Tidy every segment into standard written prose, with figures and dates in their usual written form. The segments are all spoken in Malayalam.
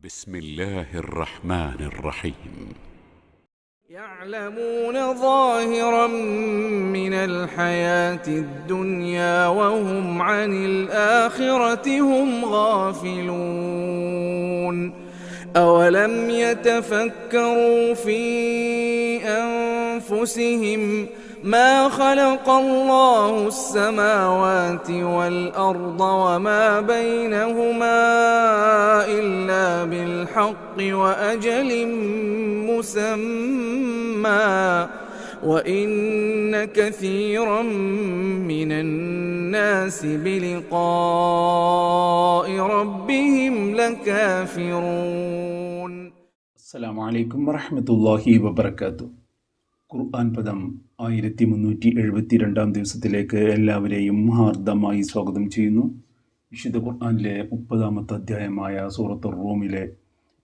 بسم الله الرحمن الرحيم. يعلمون ظاهرا من الحياة الدنيا وهم عن الآخرة هم غافلون. أولم يتفكروا في أنفسهم ما خلق الله السماوات والأرض وما بينهما إلا بالحق وأجل مسمى وإن كثيرا من الناس بلقاء ربهم لكافرون. അസ്സലാമു അലൈക്കും വറഹ്മത്തുള്ളാഹി വബറകാതുഹു. ഖുർആൻ പദം 1372 ദിവസത്തിലേക്ക് എല്ലാവരെയും ഹാർദമായി സ്വാഗതം ചെയ്യുന്നു. വിശുദ്ധ ഖുർആനിലെ 30-ാമത്തെ അധ്യായമായ സൂറത്തുർ റൂമിലെ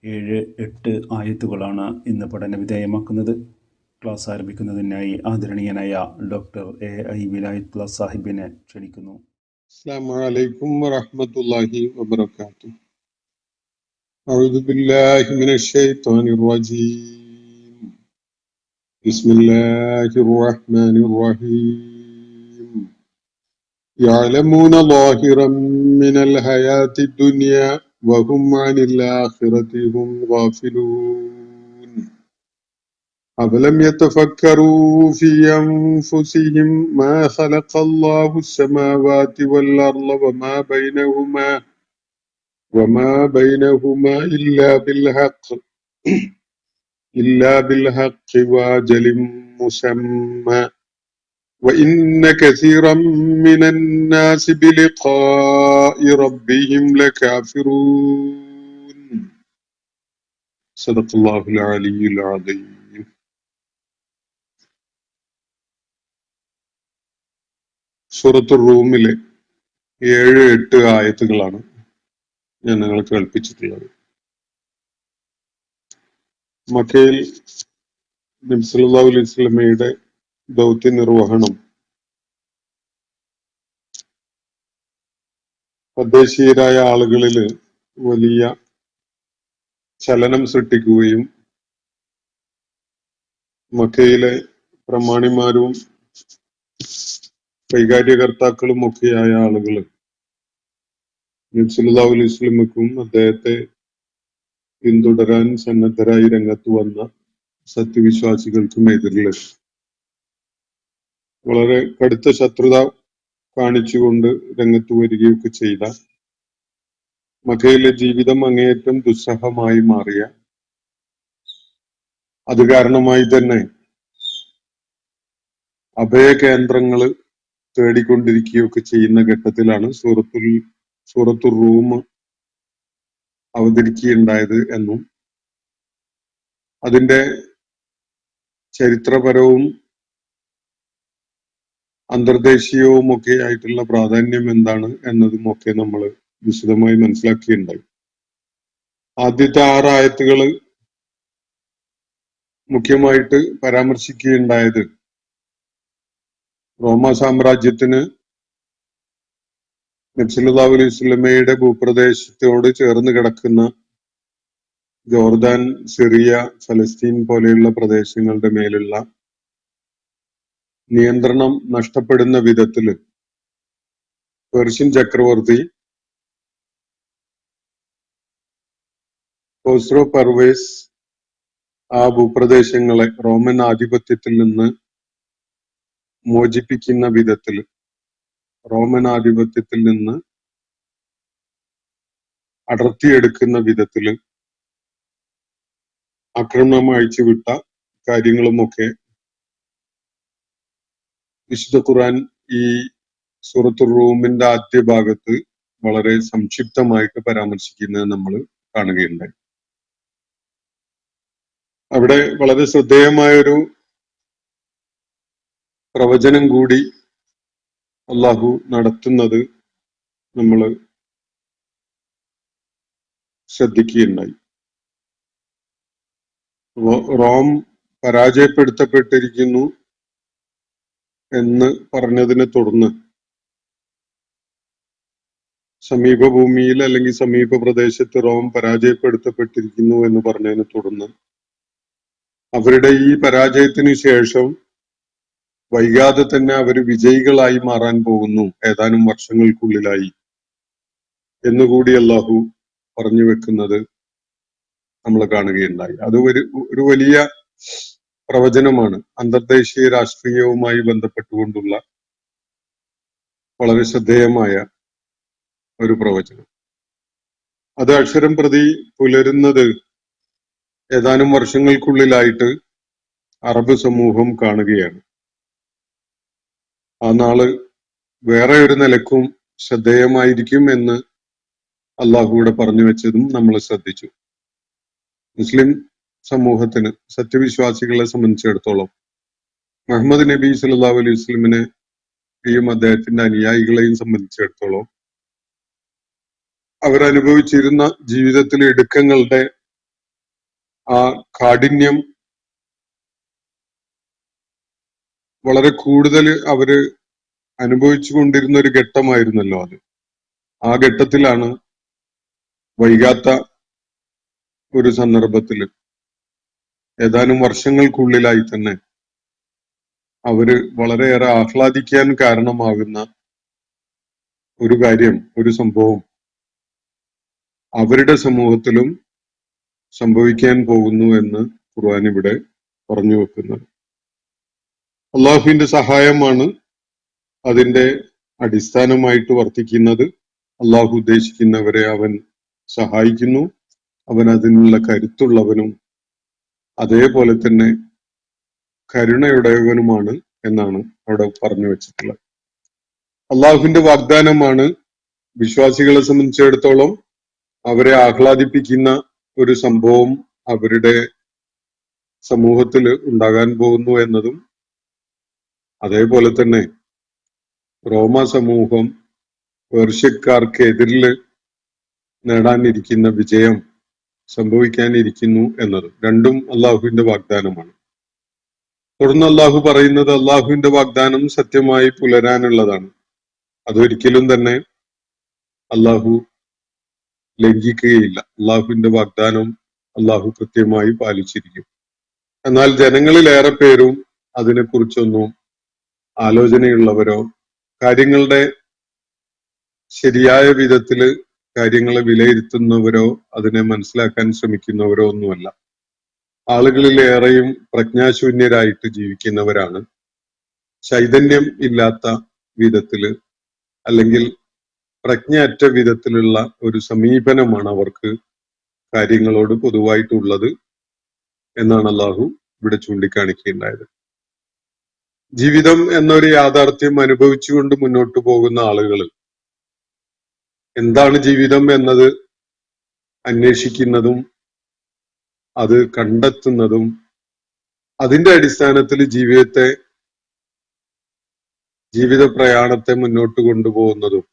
7-8 ആയത്തുകളാണ് ഇന്ന് പഠന വിധേയമാക്കുന്നത്. ക്ലാസ് ആരംഭിക്കുന്നതിനായി ആദരണീയനായ ഡോക്ടർ A.I. വിലായത്തുള്ള സാഹിബിനെ ക്ഷണിക്കുന്നു. അസ്സലാമു അലൈക്കും വറഹ്മത്തുള്ളാഹി വബറകാതുഹു. أعوذ بالله من الشيطان الرجيم. بسم الله الرحمن الرحيم. يعلمون ظاهرا من الحياة الدنيا وهم عن الآخرة هم غافلون. أفلم يتفكروا في أنفسهم ما خلق الله السماوات والأرض وما بينهما إلا بالحق وأجل مسمى وإن كثيرا من الناس بلقاء ربهم لكافرون. صدق الله العلي العظيم. സൂറത്തുർ റൂമിലെ 7-8 ആയത്തുകളാണ് ഞാൻ നിങ്ങളെ കേൾപ്പിച്ചിട്ടുള്ളത്. മക്കയിൽ നബി സല്ലല്ലാഹു അലൈഹി വസല്ലമയുടെ ദൗത്യ നിർവഹണം തദ്ദേശീയരായ ആളുകളിൽ വലിയ ചലനം സൃഷ്ടിക്കുകയും മക്കയിലെ പ്രമാണിമാരും കൈകാര്യകർത്താക്കളും ഒക്കെയായ ആളുകൾ നബി സല്ലല്ലാഹു അലൈഹി വസല്ലമക്കും അദ്ദേഹത്തെ പിന്തുടരാൻ സന്നദ്ധരായി രംഗത്ത് വന്ന സത്യവിശ്വാസികൾക്കും എതിരിൽ വളരെ കടുത്ത ശത്രുത കാണിച്ചുകൊണ്ട് രംഗത്ത് വരികയൊക്കെ ചെയ്ത, മക്കയിലെ ജീവിതം അങ്ങേയറ്റം ദുസ്സഹമായി മാറിയ, അത് കാരണമായി തന്നെ അഭയകേന്ദ്രങ്ങൾ തേടിക്കൊണ്ടിരിക്കുകയൊക്കെ ചെയ്യുന്ന ഘട്ടത്തിലാണ് സൂറത്തുർ റൂം അവതരിക്കുകയുണ്ടായത് എന്നും അതിന്റെ ചരിത്രപരവും അന്തർദേശീയവും ഒക്കെ ആയിട്ടുള്ള പ്രാധാന്യം എന്താണ് എന്നതും ഒക്കെ നമ്മൾ വിശദമായി മനസ്സിലാക്കിയിട്ടുണ്ടായി. ആദ്യത്തെ 6 ആയത്തുകൾ മുഖ്യമായിട്ട് പരാമർശിക്കുകയുണ്ടായത് റോമ സാമ്രാജ്യത്തിന് നബി സല്ലല്ലാഹു അലൈഹി വസല്ലമയുടെ ഭൂപ്രദേശത്തോട് ചേർന്ന് കിടക്കുന്ന ജോർദാൻ, സിറിയ, ഫലസ്തീൻ പോലെയുള്ള പ്രദേശങ്ങളുടെ മേലുള്ള നിയന്ത്രണം നഷ്ടപ്പെടുന്ന വിധത്തിൽ പേർഷ്യൻ ചക്രവർത്തി ഖോസ്രോ പർവേസ് ആ ഭൂപ്രദേശങ്ങളെ റോമൻ ആധിപത്യത്തിൽ നിന്ന് മോചിപ്പിക്കുന്ന വിധത്തിൽ, റോമൻ ആധിപത്യത്തിൽ നിന്ന് അടർത്തിയെടുക്കുന്ന വിധത്തിൽ ആക്രമണം അഴിച്ചുവിട്ട കാര്യങ്ങളുമൊക്കെ വിശുദ്ധ ഖുർആൻ ഈ സൂറത്തുർ റൂമിന്റെ ആദ്യ ഭാഗത്ത് വളരെ സംക്ഷിപ്തമായിട്ട് പരാമർശിക്കുന്നത് നമ്മൾ കാണുകയുണ്ടായി. അവിടെ വളരെ ശ്രദ്ധേയമായൊരു പ്രവചനം കൂടി അള്ളാഹു നടത്തുന്നത് നമ്മൾ ശ്രദ്ധിക്കുകയുണ്ടായി. റോം പരാജയപ്പെടുത്തപ്പെട്ടിരിക്കുന്നു എന്ന് പറഞ്ഞതിനെ തുടർന്ന് സമീപ ഭൂമിയിൽ അല്ലെങ്കിൽ സമീപ പ്രദേശത്ത് റോം പരാജയപ്പെടുത്തപ്പെട്ടിരിക്കുന്നു എന്ന് പറഞ്ഞതിനെ തുടർന്ന് അവരുടെ ഈ പരാജയത്തിന് ശേഷം വൈകാതെ തന്നെ അവർ വിജയികളായി മാറാൻ പോകുന്നു ഏതാനും വർഷങ്ങൾക്കുള്ളിലായി എന്നുകൂടി അള്ളാഹു പറഞ്ഞു വെക്കുന്നത് നമ്മൾ കാണുകയുണ്ടായി. അത് ഒരു വലിയ പ്രവചനമാണ്. അന്തർദേശീയ രാഷ്ട്രീയവുമായി ബന്ധപ്പെട്ടുകൊണ്ടുള്ള വളരെ ശ്രദ്ധേയമായ ഒരു പ്രവചനം. അത് അക്ഷരം പ്രതി പുലരുന്നത് ഏതാനും വർഷങ്ങൾക്കുള്ളിലായിട്ട് അറബ് സമൂഹം കാണുകയാണ്. ആ നാള് വേറെ ഒരു നിലക്കും ശ്രദ്ധേയമായിരിക്കും എന്ന് അള്ളാഹുവിടെ പറഞ്ഞു വെച്ചതും നമ്മൾ ശ്രദ്ധിച്ചു. മുസ്ലിം സമൂഹത്തിന്, സത്യവിശ്വാസികളെ സംബന്ധിച്ചിടത്തോളം മുഹമ്മദ് നബി സല്ലല്ലാഹു അലൈഹി വസല്ലമിനെയും അദ്ദേഹത്തിന്റെ അനുയായികളെയും സംബന്ധിച്ചിടത്തോളം അവരനുഭവിച്ചിരുന്ന ജീവിതത്തിലെ ഇടുക്കങ്ങളുടെ ആ കാഠിന്യം വളരെ കൂടുതൽ അവര് അനുഭവിച്ചു കൊണ്ടിരുന്ന ഒരു ഘട്ടമായിരുന്നല്ലോ അത്. ആ ഘട്ടത്തിലാണ് വൈകാത്ത ഒരു സന്ദർഭത്തിൽ ഏതാനും വർഷങ്ങൾക്കുള്ളിലായി തന്നെ അവര് വളരെയേറെ ആഹ്ലാദിക്കാൻ കാരണമാകുന്ന ഒരു കാര്യം, ഒരു സംഭവം അവരുടെ സമൂഹത്തിലും സംഭവിക്കാൻ പോകുന്നു എന്ന് ഖുർആൻ ഇവിടെ പറഞ്ഞു വെക്കുന്നത്. അള്ളാഹുവിന്റെ സഹായമാണ് അതിന്റെ അടിസ്ഥാനമായിട്ട് വർത്തിക്കുന്നത്. അള്ളാഹു ഉദ്ദേശിക്കുന്നവരെ അവൻ സഹായിക്കുന്നു. അവൻ അതിനുള്ള കരുത്തുള്ളവനും അതേപോലെ തന്നെ കരുണയുടയവനുമാണ് എന്നാണ് അവിടെ പറഞ്ഞു വെച്ചിട്ടുള്ളത്. അള്ളാഹുവിന്റെ വാഗ്ദാനമാണ് വിശ്വാസികളെ സംബന്ധിച്ചിടത്തോളം അവരെ ആഹ്ലാദിപ്പിക്കുന്ന ഒരു സംഭവം അവരുടെ സമൂഹത്തിൽ ഉണ്ടാകാൻ പോകുന്നു എന്നതും അതേപോലെ തന്നെ റോമ സമൂഹം പേർഷ്യക്കാർക്കെതിരിൽ നേടാനിരിക്കുന്ന വിജയം സംഭവിക്കാനിരിക്കുന്നു എന്നതും രണ്ടും അള്ളാഹുവിന്റെ വാഗ്ദാനമാണ്. തുടർന്ന് അള്ളാഹു പറയുന്നത് അള്ളാഹുവിന്റെ വാഗ്ദാനം സത്യമായി പുലരാനുള്ളതാണ്. അതൊരിക്കലും തന്നെ അള്ളാഹു ലംഘിക്കുകയില്ല. അള്ളാഹുവിന്റെ വാഗ്ദാനം അള്ളാഹു കൃത്യമായി പാലിച്ചിരിക്കും. എന്നാൽ ജനങ്ങളിലേറെ പേരും അതിനെക്കുറിച്ചൊന്നും ആലോചനയുള്ളവരോ കാര്യങ്ങളുടെ ശരിയായ വിധത്തില് കാര്യങ്ങളെ വിലയിരുത്തുന്നവരോ അതിനെ മനസ്സിലാക്കാൻ ശ്രമിക്കുന്നവരോ ഒന്നുമല്ല. ആളുകളിലേറെയും പ്രജ്ഞാശൂന്യരായിട്ട് ജീവിക്കുന്നവരാണ്. ചൈതന്യം ഇല്ലാത്ത വിധത്തില് അല്ലെങ്കിൽ പ്രജ്ഞയറ്റ വിധത്തിലുള്ള ഒരു സമീപനമാണ് അവർക്ക് കാര്യങ്ങളോട് പൊതുവായിട്ടുള്ളത് എന്നാണ് അള്ളാഹു ഇവിടെ ചൂണ്ടിക്കാണിക്കുകയുണ്ടായത്. ജീവിതം എന്നൊരു യാഥാർത്ഥ്യം അനുഭവിച്ചുകൊണ്ട് മുന്നോട്ട് പോകുന്ന ആളുകൾ എന്താണ് ജീവിതം എന്നത് അന്വേഷിക്കുന്നതും അത് കണ്ടെത്തുന്നതും അതിന്റെ അടിസ്ഥാനത്തിൽ ജീവിത പ്രയാണത്തെ മുന്നോട്ട് കൊണ്ടുപോകുന്നതും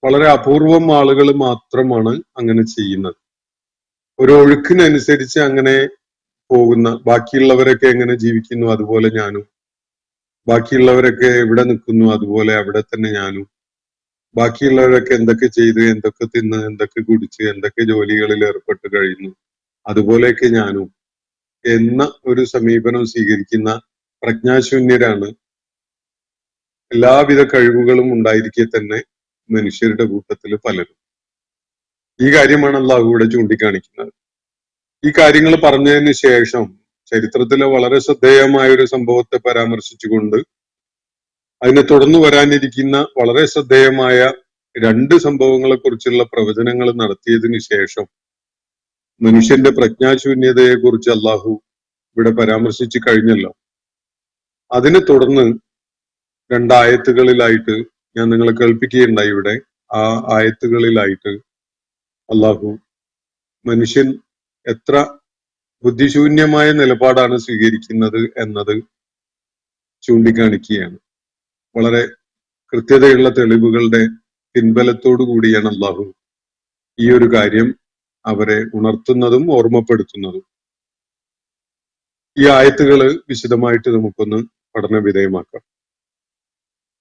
വളരെ അപൂർവം ആളുകൾ മാത്രമാണ് അങ്ങനെ ചെയ്യുന്നത്. ഒരു ഒഴുക്കിനനുസരിച്ച് അങ്ങനെ പോകുന്ന, ബാക്കിയുള്ളവരൊക്കെ എങ്ങനെ ജീവിക്കുന്നു അതുപോലെ ഞാനും, ബാക്കിയുള്ളവരൊക്കെ എവിടെ നിൽക്കുന്നു അതുപോലെ അവിടെ തന്നെ ഞാനും, ബാക്കിയുള്ളവരൊക്കെ എന്തൊക്കെ ചെയ്ത്, എന്തൊക്കെ തിന്ന്, എന്തൊക്കെ കുടിച്ച്, എന്തൊക്കെ ജോലികളിൽ ഏർപ്പെട്ട് കഴിയുന്നു അതുപോലെയൊക്കെ ഞാനും എന്ന ഒരു സമീപനം സ്വീകരിക്കുന്ന പ്രജ്ഞാശൂന്യരാണ് എല്ലാവിധ കഴിവുകളും ഉണ്ടായിരിക്കെ തന്നെ മനുഷ്യരുടെ കൂട്ടത്തിൽ പലരും. ഈ കാര്യമാണ് അള്ളാഹു ഇവിടെ ചൂണ്ടിക്കാണിക്കുന്നത്. ഈ കാര്യങ്ങൾ പറഞ്ഞതിന് ശേഷം ചരിത്രത്തിലെ വളരെ ശ്രദ്ധേയമായ ഒരു സംഭവത്തെ പരാമർശിച്ചുകൊണ്ട് അതിനെ തുടർന്ന് വരാനിരിക്കുന്ന വളരെ ശ്രദ്ധേയമായ രണ്ട് സംഭവങ്ങളെ കുറിച്ചുള്ള പ്രവചനങ്ങൾ നടത്തിയതിനു ശേഷം മനുഷ്യന്റെ പ്രജ്ഞാശൂന്യതയെ കുറിച്ച് അള്ളാഹു ഇവിടെ പരാമർശിച്ചു കഴിഞ്ഞല്ലോ. അതിനെ തുടർന്ന് രണ്ടായത്തുകളിലായിട്ട് ഞാൻ നിങ്ങളെ കേൾപ്പിക്കുകയുണ്ടായി. ഇവിടെ ആ ആയത്തുകളിലായിട്ട് അള്ളാഹു മനുഷ്യൻ എത്ര ബുദ്ധിശൂന്യമായ നിലപാടാണ് സ്വീകരിക്കുന്നത് എന്നത് ചൂണ്ടിക്കാണിക്കുകയാണ്. വളരെ കൃത്യതയുള്ള തെളിവുകളുടെ പിൻബലത്തോടു കൂടിയാണ് അള്ളാഹു ഈ ഒരു കാര്യം അവരെ ഉണർത്തുന്നതും ഓർമ്മപ്പെടുത്തുന്നതും. ഈ ആയത്തുകള് വിശദമായിട്ട് നമുക്കൊന്ന് പഠന വിധേയമാക്കാം.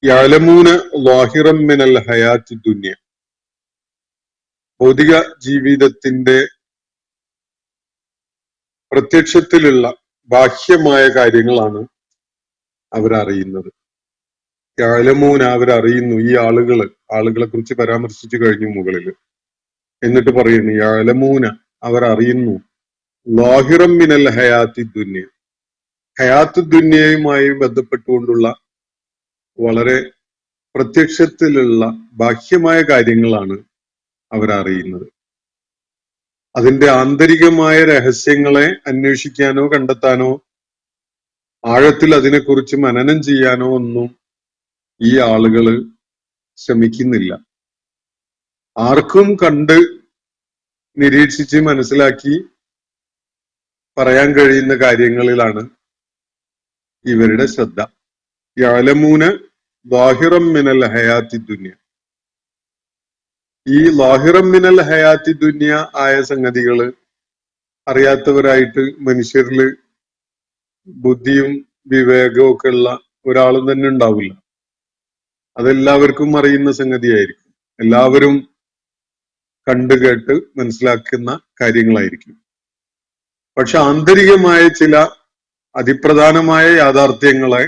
യഅലമൂന ളാഹിറൻ മിനൽ ഹയാത്തി ദുനിയ, ഭൗതിക ജീവിതത്തിന്റെ പ്രത്യക്ഷത്തിലുള്ള ബാഹ്യമായ കാര്യങ്ങളാണ് അവരറിയുന്നത്. യഅലമൂന, അവരറിയുന്നു. ഈ ആളുകളെ കുറിച്ച് പരാമർശിച്ചു കഴിഞ്ഞു മുകളിൽ. എന്നിട്ട് പറയുന്നു യഅലമൂന, അവരറിയുന്നു. ളാഹിറൻ മിനൽ ഹയാത്തി ദുനിയ, ഹയാത്ത് ദുനിയയുമായി ബന്ധപ്പെട്ടുകൊണ്ടുള്ള വളരെ പ്രത്യക്ഷത്തിലുള്ള ബാഹ്യമായ കാര്യങ്ങളാണ് അവരറിയുന്നത്. അതിന്റെ ആന്തരികമായ രഹസ്യങ്ങളെ അന്വേഷിക്കാനോ കണ്ടെത്താനോ ആഴത്തിൽ അതിനെക്കുറിച്ച് മനനം ചെയ്യാനോ ഒന്നും ഈ ആളുകള് ശ്രമിക്കുന്നില്ല. ആർക്കും കണ്ട് നിരീക്ഷിച്ച് മനസ്സിലാക്കി പറയാൻ കഴിയുന്ന കാര്യങ്ങളിലാണ് ഇവരുടെ ശ്രദ്ധ. യഅലമൂന ളാഹിറൻ മിനൽ ഹയാത്തി ദുനിയ, ഈ ളാഹിറൻ മിനൽ ഹയാത്തി ദുനിയ ആയ സംഗതികള് അറിയാത്തവരായിട്ട് മനുഷ്യരില് ബുദ്ധിയും വിവേകവും ഒക്കെ ഉള്ള ഒരാളും തന്നെ ഉണ്ടാവില്ല. അതെല്ലാവർക്കും അറിയുന്ന സംഗതിയായിരിക്കും. എല്ലാവരും കണ്ടു കേട്ട് മനസ്സിലാക്കുന്ന കാര്യങ്ങളായിരിക്കും. പക്ഷെ ആന്തരികമായ ചില അതിപ്രധാനമായ യാഥാർത്ഥ്യങ്ങളെ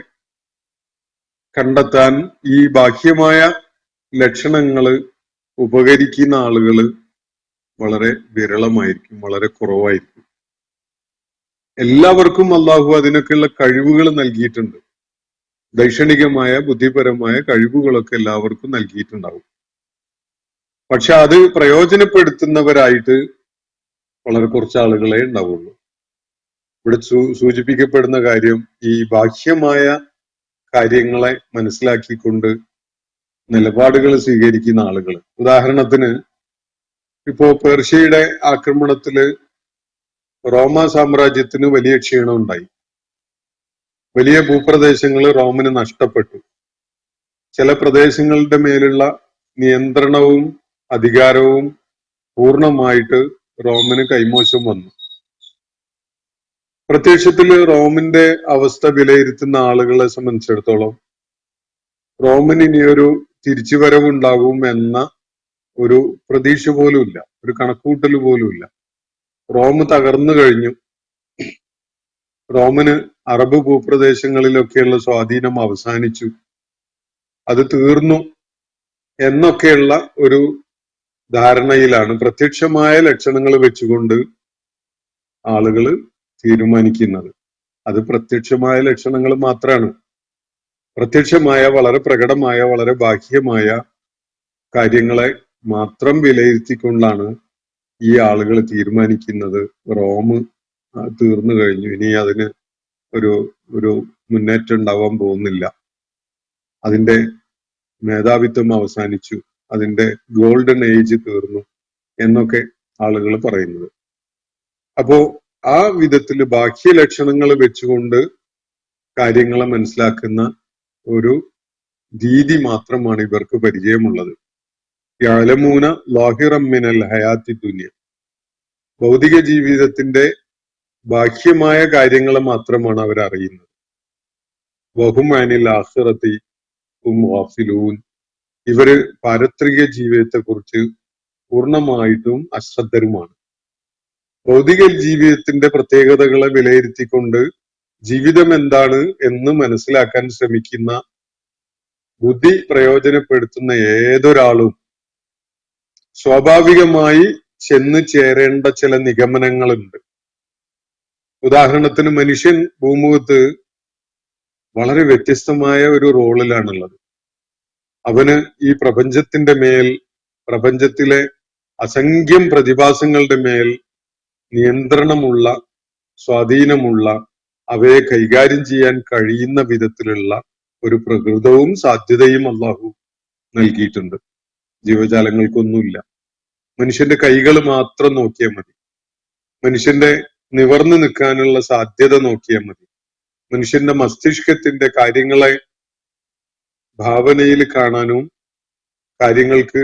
കണ്ടെത്താൻ ഈ ബാഹ്യമായ ലക്ഷണങ്ങള് ഉപകരിക്കുന്ന ആളുകള് വളരെ വിരളമായിരിക്കും, വളരെ കുറവായിരിക്കും. എല്ലാവർക്കും അള്ളാഹു അതിനൊക്കെയുള്ള കഴിവുകൾ നൽകിയിട്ടുണ്ട്. ദൈക്ഷണികമായ ബുദ്ധിപരമായ കഴിവുകളൊക്കെ എല്ലാവർക്കും നൽകിയിട്ടുണ്ടാവും. പക്ഷെ അത് പ്രയോജനപ്പെടുത്തുന്നവരായിട്ട് വളരെ കുറച്ച് ആളുകളെ ഉണ്ടാവുള്ളൂ. ഇവിടെ സൂചിപ്പിക്കപ്പെടുന്ന കാര്യം ഈ ബാഹ്യമായ കാര്യങ്ങളെ മനസ്സിലാക്കിക്കൊണ്ട് നിലപാടുകൾ സ്വീകരിക്കുന്ന ആളുകൾ. ഉദാഹരണത്തിന് ഇപ്പോ പേർഷ്യയുടെ ആക്രമണത്തില് റോമ സാമ്രാജ്യത്തിന് വലിയ ക്ഷീണം ഉണ്ടായി. വലിയ ഭൂപ്രദേശങ്ങൾ റോമിന് നഷ്ടപ്പെട്ടു. ചില പ്രദേശങ്ങളുടെ മേലുള്ള നിയന്ത്രണവും അധികാരവും പൂർണ്ണമായിട്ട് റോമിന് കൈമോശം വന്നു. പ്രത്യക്ഷത്തില് റോമിന്റെ അവസ്ഥ വിലയിരുത്തുന്ന ആളുകളെ സംബന്ധിച്ചിടത്തോളം റോമിന് ഇനിയൊരു തിരിച്ചുവരവുണ്ടാകും എന്ന ഒരു പ്രതീക്ഷ പോലുമില്ല, ഒരു കണക്കുകൂട്ടൽ പോലുമില്ല. റോം തകർന്നു കഴിഞ്ഞു. റോമിന് അറബ് ഭൂപ്രദേശങ്ങളിലൊക്കെയുള്ള സ്വാധീനം അവസാനിച്ചു, അത് തീർന്നു എന്നൊക്കെയുള്ള ഒരു ധാരണയിലാണ് പ്രത്യക്ഷമായ ലക്ഷണങ്ങൾ വെച്ചുകൊണ്ട് ആളുകൾ തീരുമാനിക്കുന്നത്. അത് പ്രത്യക്ഷമായ ലക്ഷണങ്ങൾ മാത്രമാണ്. പ്രത്യക്ഷമായ വളരെ പ്രകടമായ വളരെ ബാഹ്യമായ കാര്യങ്ങളെ മാത്രം വിലയിരുത്തിക്കൊണ്ടാണ് ഈ ആളുകൾ തീരുമാനിക്കുന്നത് റോം തീർന്നു കഴിഞ്ഞു, ഇനി അതിന് ഒരു ഒരു മുന്നേറ്റം ഉണ്ടാവാൻ പോകുന്നില്ല, അതിന്റെ മേധാവിത്വം അവസാനിച്ചു, അതിന്റെ ഗോൾഡൻ ഏജ് തീർന്നു എന്നൊക്കെ ആളുകൾ പറയുന്നത്. അപ്പോ ആ വിധത്തിൽ ബാഹ്യ ലക്ഷണങ്ങൾ വെച്ചുകൊണ്ട് കാര്യങ്ങളെ മനസ്സിലാക്കുന്ന ഒരു രീതി മാത്രമാണ് ഇവർക്ക് പരിചയമുള്ളത്. യഅലമൂന ളാഹിറൻ മിനൽ ഹയാത്തി ദുനിയ, ഭൗതിക ജീവിതത്തിന്റെ ബാഹ്യമായ കാര്യങ്ങളെ മാത്രമാണ് അവർ അറിയുന്നത്. വഹും അനിൽ ആഖിറതി ഹും ഗാഫിലൂൻ, ഇവര് പാരത്രിക ജീവിതത്തെ കുറിച്ച് പൂർണ്ണമായിട്ടും അശ്രദ്ധരുമാണ്. ഭൗതിക ജീവിതത്തിന്റെ പ്രത്യേകതകളെ വിലയിരുത്തിക്കൊണ്ട് ജീവിതം എന്താണ് എന്ന് മനസ്സിലാക്കാൻ ശ്രമിക്കുന്ന ബുദ്ധി പ്രയോജനപ്പെടുത്തുന്ന ഏതൊരാളും സ്വാഭാവികമായി ചെന്ന് ചേരേണ്ട ചില നിഗമനങ്ങളുണ്ട്. ഉദാഹരണത്തിന് മനുഷ്യൻ ഭൂമുഖത്ത് വളരെ വ്യത്യസ്തമായ ഒരു റോളിലാണുള്ളത്. അവന് ഈ പ്രപഞ്ചത്തിന്റെ മേൽ, പ്രപഞ്ചത്തിലെ അസംഖ്യം പ്രതിഭാസങ്ങളുടെ മേൽ നിയന്ത്രണമുള്ള, സ്വാധീനമുള്ള, അവയെ കൈകാര്യം ചെയ്യാൻ കഴിയുന്ന വിധത്തിലുള്ള ഒരു പ്രകൃതവും സാധ്യതയും അള്ളാഹു നൽകിയിട്ടുണ്ട്. ജീവജാലങ്ങൾക്കൊന്നുമില്ല. മനുഷ്യന്റെ കൈകൾ മാത്രം നോക്കിയാൽ മതി, മനുഷ്യന്റെ നിവർന്നു നിൽക്കാനുള്ള സാധ്യത നോക്കിയാൽ മതി, മനുഷ്യന്റെ മസ്തിഷ്കത്തിന്റെ കാര്യങ്ങളെ ഭാവനയിൽ കാണാനും കാര്യങ്ങൾക്ക്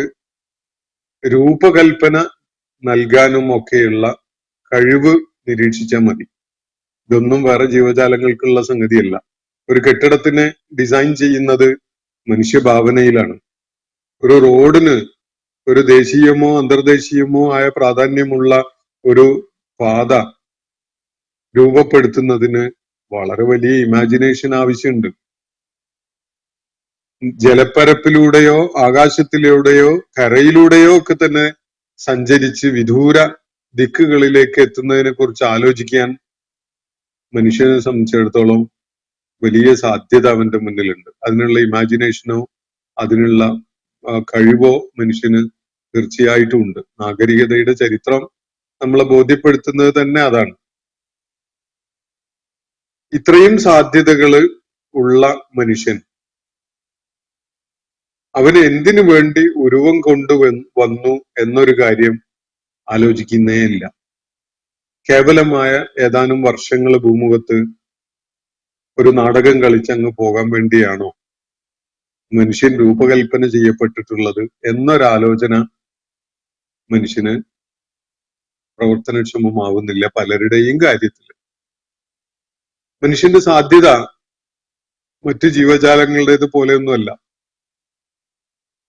രൂപകൽപ്പന നൽകാനും ഒക്കെയുള്ള കഴിവ് നിരീക്ഷിച്ചാൽ മതി. ഇതൊന്നും വേറെ ജീവജാലങ്ങൾക്കുള്ള സംഗതിയല്ല. ഒരു കെട്ടിടത്തിനെ ഡിസൈൻ ചെയ്യുന്നത് മനുഷ്യഭാവനയിലാണ്. ഒരു റോഡിന് ഒരു ദേശീയമോ അന്തർദേശീയമോ ആയ പ്രാധാന്യമുള്ള ഒരു പാത രൂപപ്പെടുത്തുന്നതിന് വളരെ വലിയ ഇമാജിനേഷൻ ആവശ്യമുണ്ട്. ജലപ്പരപ്പിലൂടെയോ ആകാശത്തിലൂടെയോ കരയിലൂടെയോ ഒക്കെ തന്നെ സഞ്ചരിച്ച് വിദൂര ദിക്കുകളിലേക്ക് എത്തുന്നതിനെ കുറിച്ച് ആലോചിക്കാൻ മനുഷ്യനെ സംബന്ധിച്ചിടത്തോളം വലിയ സാധ്യത അവന്റെ മുന്നിലുണ്ട്. അതിനുള്ള ഇമാജിനേഷനോ അതിനുള്ള കഴിവോ മനുഷ്യന് തീർച്ചയായിട്ടും ഉണ്ട്. നാഗരികതയുടെ ചരിത്രം നമ്മളെ ബോധ്യപ്പെടുത്തുന്നത് തന്നെ അതാണ്. ഇത്രയും സാധ്യതകൾ ഉള്ള മനുഷ്യൻ അവന് എന്തിനു വേണ്ടി ഉരുവം വന്നു എന്നൊരു കാര്യം ആലോചിക്കുന്നേ ഇല്ല. കേവലമായ ഏതാനും വർഷങ്ങൾ ഭൂമുഖത്ത് ഒരു നാടകം കളിച്ചങ്ങ് പോകാൻ വേണ്ടിയാണോ മനുഷ്യൻ രൂപകൽപ്പന ചെയ്യപ്പെട്ടിട്ടുള്ളത് എന്നൊരാലോചന മനുഷ്യന് പ്രവർത്തനക്ഷമമാവുന്നില്ല പലരുടെയും കാര്യത്തിൽ. മനുഷ്യന്റെ സാധ്യത മറ്റു ജീവജാലങ്ങളുടേത് പോലെയൊന്നുമല്ല.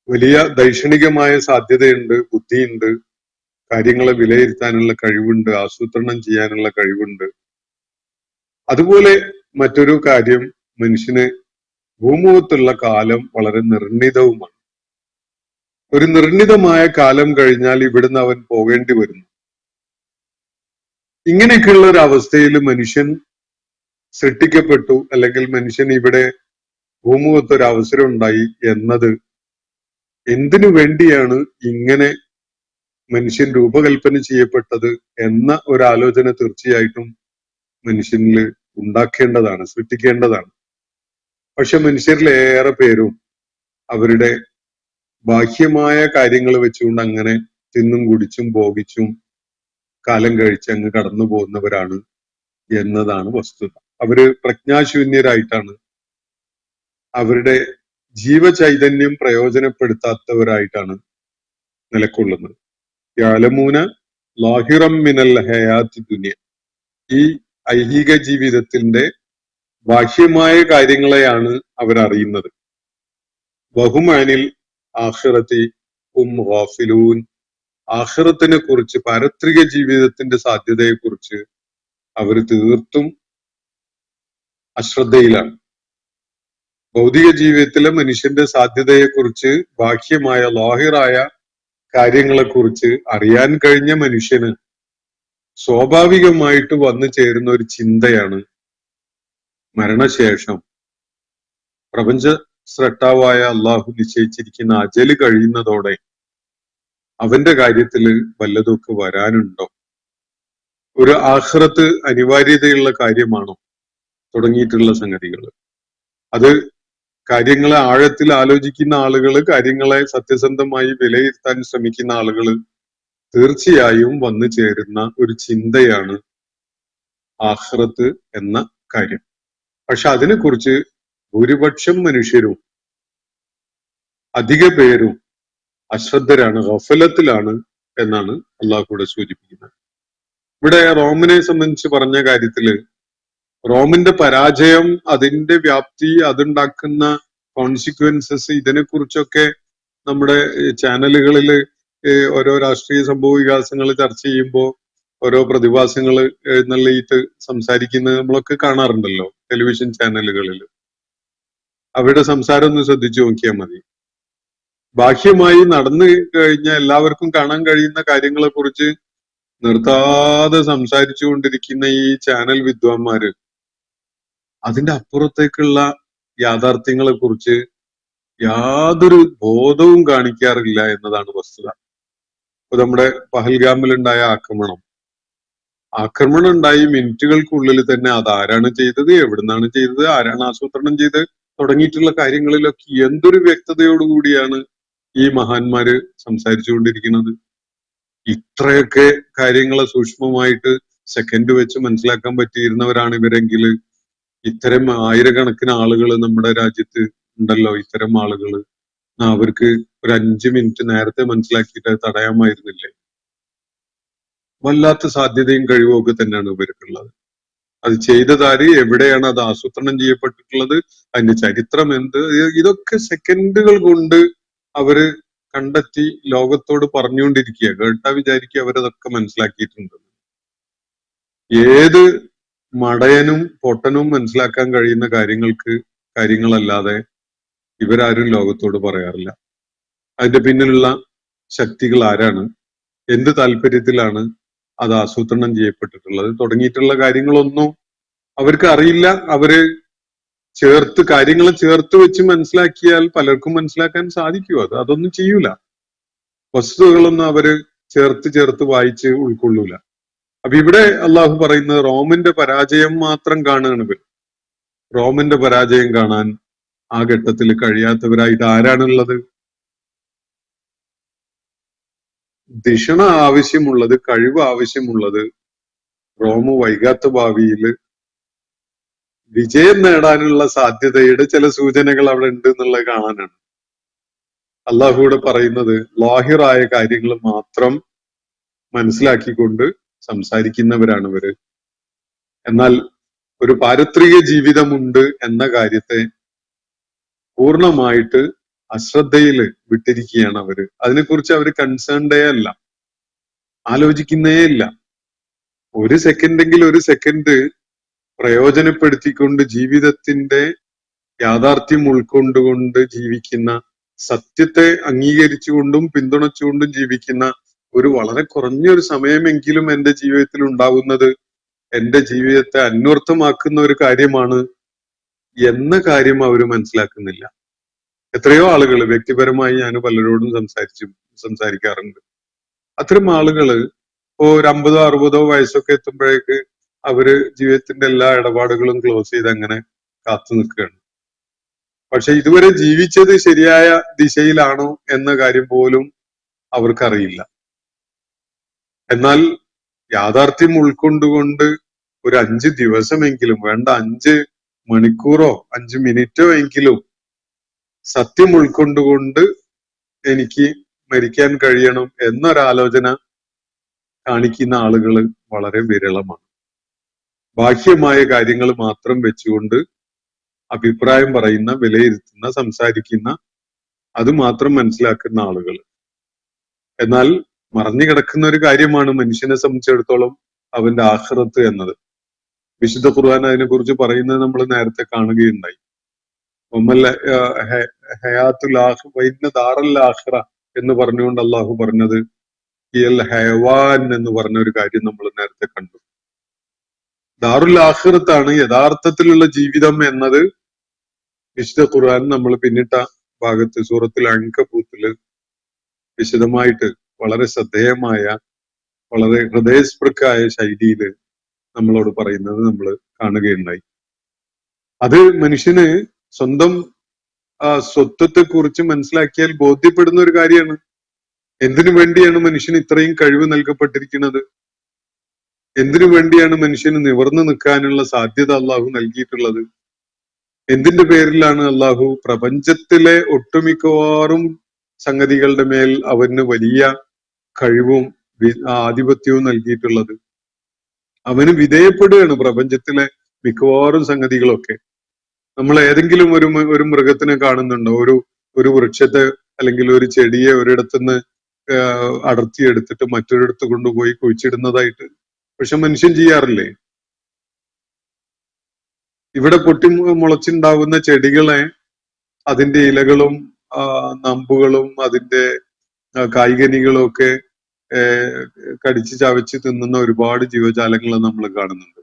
വലിയ ദൈക്ഷണികമായ സാധ്യതയുണ്ട്, ബുദ്ധിയുണ്ട്, കാര്യങ്ങളെ വിലയിരുത്താനുള്ള കഴിവുണ്ട്, ആസൂത്രണം ചെയ്യാനുള്ള കഴിവുണ്ട്. അതുപോലെ മറ്റൊരു കാര്യം, മനുഷ്യന് ഭൂമുഖത്തുള്ള കാലം വളരെ നിർണിതവുമാണ്. ഒരു നിർണിതമായ കാലം കഴിഞ്ഞാൽ ഇവിടുന്ന് അവൻ പോകേണ്ടി വരുന്നു. ഇങ്ങനെയൊക്കെയുള്ള ഒരു അവസ്ഥയിൽ മനുഷ്യൻ സൃഷ്ടിക്കപ്പെട്ടു, അല്ലെങ്കിൽ മനുഷ്യൻ ഇവിടെ ഭൂമുഖത്തൊരു അവസരം ഉണ്ടായി എന്നത് എന്തിനു വേണ്ടിയാണ് ഇങ്ങനെ മനുഷ്യൻ രൂപകൽപ്പന ചെയ്യപ്പെട്ടത് എന്ന ഒരാലോചന തീർച്ചയായിട്ടും മനുഷ്യനിൽ ഉണ്ടാക്കേണ്ടതാണ്, സൃഷ്ടിക്കേണ്ടതാണ്. പക്ഷെ മനുഷ്യരിലേറെ പേരും അവരുടെ ബാഹ്യമായ കാര്യങ്ങൾ വെച്ചുകൊണ്ട് അങ്ങനെ തിന്നും കുടിച്ചും ഭോഗിച്ചും കാലം കഴിച്ച് അങ്ങ് കടന്നു പോകുന്നവരാണ് എന്നതാണ് വസ്തുത. അവര് പ്രജ്ഞാശൂന്യരായിട്ടാണ്, അവരുടെ ജീവചൈതന്യം പ്രയോജനപ്പെടുത്താത്തവരായിട്ടാണ് നിലകൊള്ളുന്നത്. യഅലമൂന ലാഹിറം മിനൽ ഹയാത്തി ദുനിയ, ഈ ഐഹിക ജീവിതത്തിന്റെ ബാഹ്യമായ കാര്യങ്ങളെയാണ് അവരറിയുന്നത്. വഹും അനിൽ ആഖിറതി ഹും ഗാഫിലൂൻ, ആഖിറത്തിനെ കുറിച്ച്, പാരത്രിക ജീവിതത്തിന്റെ സാധ്യതയെ കുറിച്ച് അവർ തീർത്തും അശ്രദ്ധയിലാണ്. ഭൗതിക ജീവിതത്തിലെ മനുഷ്യന്റെ സാധ്യതയെക്കുറിച്ച്, ബാഹ്യമായ ലാഹിറായ കാര്യങ്ങളെക്കുറിച്ച് അറിയാൻ കഴിഞ്ഞ മനുഷ്യന് സ്വാഭാവികമായിട്ട് വന്നു ചേരുന്ന ഒരു ചിന്തയാണ് മരണശേഷം പ്രപഞ്ച സ്രഷ്ടാവായ അള്ളാഹു നിശ്ചയിച്ചിരിക്കുന്ന അജല് കഴിയുന്നതോടെ അവന്റെ കാര്യത്തിൽ വല്ലതൊക്കെ വരാനുണ്ടോ, ഒരു ആഖിറത്ത് അനിവാര്യതയുള്ള കാര്യമാണോ തുടങ്ങിയിട്ടുള്ള സംഗതികൾ. അത് കാര്യങ്ങളെ ആഴത്തിൽ ആലോചിക്കുന്ന ആളുകൾ, കാര്യങ്ങളെ സത്യസന്ധമായി വിലയിരുത്താൻ ശ്രമിക്കുന്ന ആളുകൾ തീർച്ചയായും വന്നു ചേരുന്ന ഒരു ചിന്തയാണ് ആഖിറത്ത് എന്ന കാര്യം. പക്ഷെ അതിനെക്കുറിച്ച് ഭൂരിപക്ഷം മനുഷ്യരും, അധിക പേരും അശ്രദ്ധരാണ്, ഗഫലത്തിലാണ് എന്നാണ് അള്ളാഹു കൂടെ സൂചിപ്പിക്കുന്നത്. ഇവിടെ റോമിനെ സംബന്ധിച്ച് പറഞ്ഞ കാര്യത്തില് റോമിന്റെ പരാജയം, അതിന്റെ വ്യാപ്തി, അതുണ്ടാക്കുന്ന കോൺസിക്വൻസസ്, ഇതിനെക്കുറിച്ചൊക്കെ നമ്മുടെ ചാനലുകളിൽ ഓരോ രാഷ്ട്രീയ സംഭവ വികാസങ്ങൾ ചർച്ച ചെയ്യുമ്പോൾ ഓരോ പ്രതിഭാസങ്ങൾ എഴുന്നള്ളിയിട്ട് സംസാരിക്കുന്നത് നമ്മളൊക്കെ കാണാറുണ്ടല്ലോ ടെലിവിഷൻ ചാനലുകളിൽ. അവരുടെ സംസാരം ഒന്ന് ശ്രദ്ധിച്ചു നോക്കിയാൽ മതി. ബാഹ്യമായി നടന്നു കഴിഞ്ഞ എല്ലാവർക്കും കാണാൻ കഴിയുന്ന കാര്യങ്ങളെ കുറിച്ച് നിർത്താതെ സംസാരിച്ചു കൊണ്ടിരിക്കുന്ന ഈ ചാനൽ വിദ്വാൻമാര് അതിന്റെ അപ്പുറത്തേക്കുള്ള യാഥാർത്ഥ്യങ്ങളെ കുറിച്ച് യാതൊരു ബോധവും കാണിക്കാറില്ല എന്നതാണ് വസ്തുത. ഇപ്പൊ നമ്മുടെ പഹൽഗാമിലുണ്ടായ ആക്രമണം ഉണ്ടായി മിനിറ്റുകൾക്കുള്ളിൽ തന്നെ അതാരാണ് ചെയ്തത്, എവിടുന്നാണ് ചെയ്തത്, ആരാണ് ആസൂത്രണം ചെയ്തത് തുടങ്ങിയിട്ടുള്ള കാര്യങ്ങളിലൊക്കെ എന്തൊരു വ്യക്തതയോടുകൂടിയാണ് ഈ മഹാന്മാര് സംസാരിച്ചുകൊണ്ടിരിക്കുന്നത്. ഇത്രയൊക്കെ കാര്യങ്ങളെ സൂക്ഷ്മമായിട്ട് സെക്കൻഡ് വെച്ച് മനസ്സിലാക്കാൻ പറ്റിയിരുന്നവരാണ് ഇവരെങ്കിൽ ഇത്തരം ആയിരക്കണക്കിന് ആളുകൾ നമ്മുടെ രാജ്യത്ത് ഉണ്ടല്ലോ. ഇത്തരം ആളുകൾ അവർക്ക് ഒരു 5 മിനിറ്റ് നേരത്തെ മനസ്സിലാക്കിയിട്ട് തടയാമായിരുന്നില്ലേ? വല്ലാത്ത സാധ്യതയും കഴിവും ഒക്കെ തന്നെയാണ് ഇവർക്കുള്ളത്. അത് ചെയ്തതാര്, എവിടെയാണ് അത് ആസൂത്രണം ചെയ്യപ്പെട്ടിട്ടുള്ളത്, അതിന്റെ ചരിത്രം എന്ത്, ഇതൊക്കെ സെക്കൻഡുകൾ കൊണ്ട് അവര് കണ്ടെത്തി ലോകത്തോട് പറഞ്ഞുകൊണ്ടിരിക്കുക. കേട്ടാ വിചാരിക്കുക അവരതൊക്കെ മനസ്സിലാക്കിയിട്ടുണ്ട്. ഏത് മടയനും പൊട്ടനും മനസ്സിലാക്കാൻ കഴിയുന്ന കാര്യങ്ങളല്ലാതെ ഇവരാരും ലോകത്തോട് പറയാറില്ല. അതിന്റെ പിന്നിലുള്ള ശക്തികൾ ആരാണ്, എന്ത് താല്പര്യത്തിലാണ് അത് ആസൂത്രണം ചെയ്യപ്പെട്ടിട്ടുള്ളത് തുടങ്ങിയിട്ടുള്ള കാര്യങ്ങളൊന്നും അവർക്ക് അറിയില്ല. അവര് കാര്യങ്ങളെ ചേർത്ത് വെച്ച് മനസ്സിലാക്കിയാൽ പലർക്കും മനസ്സിലാക്കാൻ സാധിക്കുമോ? അതൊന്നും ചെയ്യൂല. വസ്തുതകളൊന്നും അവര് ചേർത്ത് വായിച്ച് ഉൾക്കൊള്ളൂല. അപ്പൊ ഇവിടെ അള്ളാഹു പറയുന്നത് റോമിന്റെ പരാജയം മാത്രം കാണുകയാണ് ഇവർ. റോമിന്റെ പരാജയം കാണാൻ ആ ഘട്ടത്തിൽ കഴിയാത്തവരായിട്ട് ആരാണുള്ളത്? ധിഷണ ആവശ്യമുള്ളത്, കഴിവ് ആവശ്യമുള്ളത് റോമ് വൈകാത്ത ഭാവിയിൽ വിജയം നേടാനുള്ള സാധ്യതയുടെ ചില സൂചനകൾ അവിടെ ഉണ്ട് എന്നുള്ളത് കാണാനാണ്. അള്ളാഹുവിടെ പറയുന്നത് ലാഹിറായ കാര്യങ്ങൾ മാത്രം മനസ്സിലാക്കിക്കൊണ്ട് സംസാരിക്കുന്നവരാണ് ഇവര്. എന്നാൽ ഒരു പാരത്രിക ജീവിതമുണ്ട് എന്ന കാര്യത്തെ പൂർണ്ണമായിട്ട് അശ്രദ്ധയിൽ വിട്ടിരിക്കുകയാണ് അവര്. അതിനെക്കുറിച്ച് അവര് കൺസേൺഡേ അല്ല, ആലോചിക്കുന്നേ ഇല്ല. ഒരു സെക്കൻഡ് പ്രയോജനപ്പെടുത്തിക്കൊണ്ട് ജീവിതത്തിന്റെ യാഥാർത്ഥ്യം ഉൾക്കൊണ്ടുകൊണ്ട് ജീവിക്കുന്ന, സത്യത്തെ അംഗീകരിച്ചുകൊണ്ടും പിന്തുണച്ചുകൊണ്ടും ജീവിക്കുന്ന ഒരു വളരെ കുറഞ്ഞൊരു സമയമെങ്കിലും എന്റെ ജീവിതത്തിൽ ഉണ്ടാകുന്നത് എന്റെ ജീവിതത്തെ അന്വർത്ഥമാക്കുന്ന ഒരു കാര്യമാണ് എന്ന കാര്യം അവര് മനസ്സിലാക്കുന്നില്ല. എത്രയോ ആളുകൾ വ്യക്തിപരമായി ഞാൻ പലരോടും സംസാരിക്കാറുണ്ട്. അത്തരം ആളുകള് ഇപ്പോ ഒരു 50-60 വയസ്സൊക്കെ എത്തുമ്പോഴേക്ക് അവര് ജീവിതത്തിന്റെ എല്ലാ ഇടപാടുകളും ക്ലോസ് ചെയ്ത് അങ്ങനെ കാത്തു നിൽക്കുകയാണ്. പക്ഷെ ഇതുവരെ ജീവിച്ചത് ശരിയായ ദിശയിലാണോ എന്ന കാര്യം പോലും അവർക്കറിയില്ല. എന്നാൽ യാഥാർത്ഥ്യം ഉൾക്കൊണ്ടുകൊണ്ട് ഒരു 5 ദിവസമെങ്കിലും വേണ്ട, 5 മണിക്കൂറോ 5 മിനിറ്റോ എങ്കിലും സത്യം ഉൾക്കൊണ്ടുകൊണ്ട് എനിക്ക് മരിക്കാൻ കഴിയണം എന്നൊരാലോചന കാണിക്കുന്ന ആളുകൾ വളരെ വിരളമാണ്. ബാഹ്യമായ കാര്യങ്ങൾ മാത്രം വെച്ചുകൊണ്ട് അഭിപ്രായം പറയുന്ന, വിലയിരുത്തുന്ന, സംസാരിക്കുന്ന, അത് മാത്രം മനസ്സിലാക്കുന്ന ആളുകൾ. എന്നാൽ മറഞ്ഞു കിടക്കുന്ന ഒരു കാര്യമാണ് മനുഷ്യനെ സംബന്ധിച്ചിടത്തോളം അവന്റെ ആഖിറത്ത് എന്നത്. വിശുദ്ധ ഖുർആൻ അതിനെ കുറിച്ച് പറയുന്നത് നമ്മൾ നേരത്തെ കാണുകയുണ്ടായി. ഹയാത്തുൽ ദാറൽ ആഖിറ എന്ന് പറഞ്ഞുകൊണ്ട് അള്ളാഹു പറഞ്ഞത് ഇയൽ ഹയവാൻ എന്ന് പറഞ്ഞ ഒരു കാര്യം നമ്മൾ നേരത്തെ കണ്ടു. ദാറുൽ ആഖിറത്താണ് യഥാർത്ഥത്തിലുള്ള ജീവിതം എന്നത് വിശുദ്ധ ഖുർആൻ നമ്മൾ പിന്നിട്ട ഭാഗത്ത് സൂറത്തുൽ അൻകബൂത്തില് വിശദമായിട്ട് വളരെ ശ്രദ്ധേയമായ, വളരെ ഹൃദയസ്പൃക്കായ ശൈലിയിൽ നമ്മളോട് പറയുന്നത് നമ്മൾ കാണുകയുണ്ടായി. അത് മനുഷ്യന് സ്വന്തം സ്വത്വത്തെ കുറിച്ച് മനസ്സിലാക്കിയാൽ ബോധ്യപ്പെടുന്ന ഒരു കാര്യമാണ്. എന്തിനു വേണ്ടിയാണ് മനുഷ്യന് ഇത്രയും കഴിവ് നൽകപ്പെട്ടിരിക്കുന്നത്? എന്തിനു വേണ്ടിയാണ് മനുഷ്യന് നിവർന്നു നിൽക്കാനുള്ള സാധ്യത അള്ളാഹു നൽകിയിട്ടുള്ളത്? എന്തിന്റെ പേരിലാണ് അള്ളാഹു പ്രപഞ്ചത്തിലെ ഒട്ടുമിക്കവാറും സംഗതികളുടെ മേൽ അവന് വലിയ കഴിവും ആധിപത്യവും നൽകിയിട്ടുള്ളത്? അവന് വിധേയപ്പെടുകയാണ് പ്രപഞ്ചത്തിലെ മിക്കവാറും സംഗതികളൊക്കെ. നമ്മൾ ഏതെങ്കിലും ഒരു മൃഗത്തിനെ കാണുന്നുണ്ടോ? ഒരു വൃക്ഷത്തെ അല്ലെങ്കിൽ ഒരു ചെടിയെ ഒരിടത്തുനിന്ന് അടർത്തിയെടുത്തിട്ട് മറ്റൊരിടത്ത് കൊണ്ടുപോയി കുഴിച്ചിടുന്നതായിട്ട്? പക്ഷെ മനുഷ്യൻ ചെയ്യാറില്ലേ? ഇവിടെ പൊട്ടി മുളച്ചുണ്ടാവുന്ന ചെടികളെ അതിന്റെ ഇലകളും നമ്പുകളും അതിന്റെ കായ്കനികളും ഒക്കെ കടിച്ച് ചവച്ച് തിന്നുന്ന ഒരുപാട് ജീവജാലങ്ങളെ നമ്മൾ കാണുന്നുണ്ട്.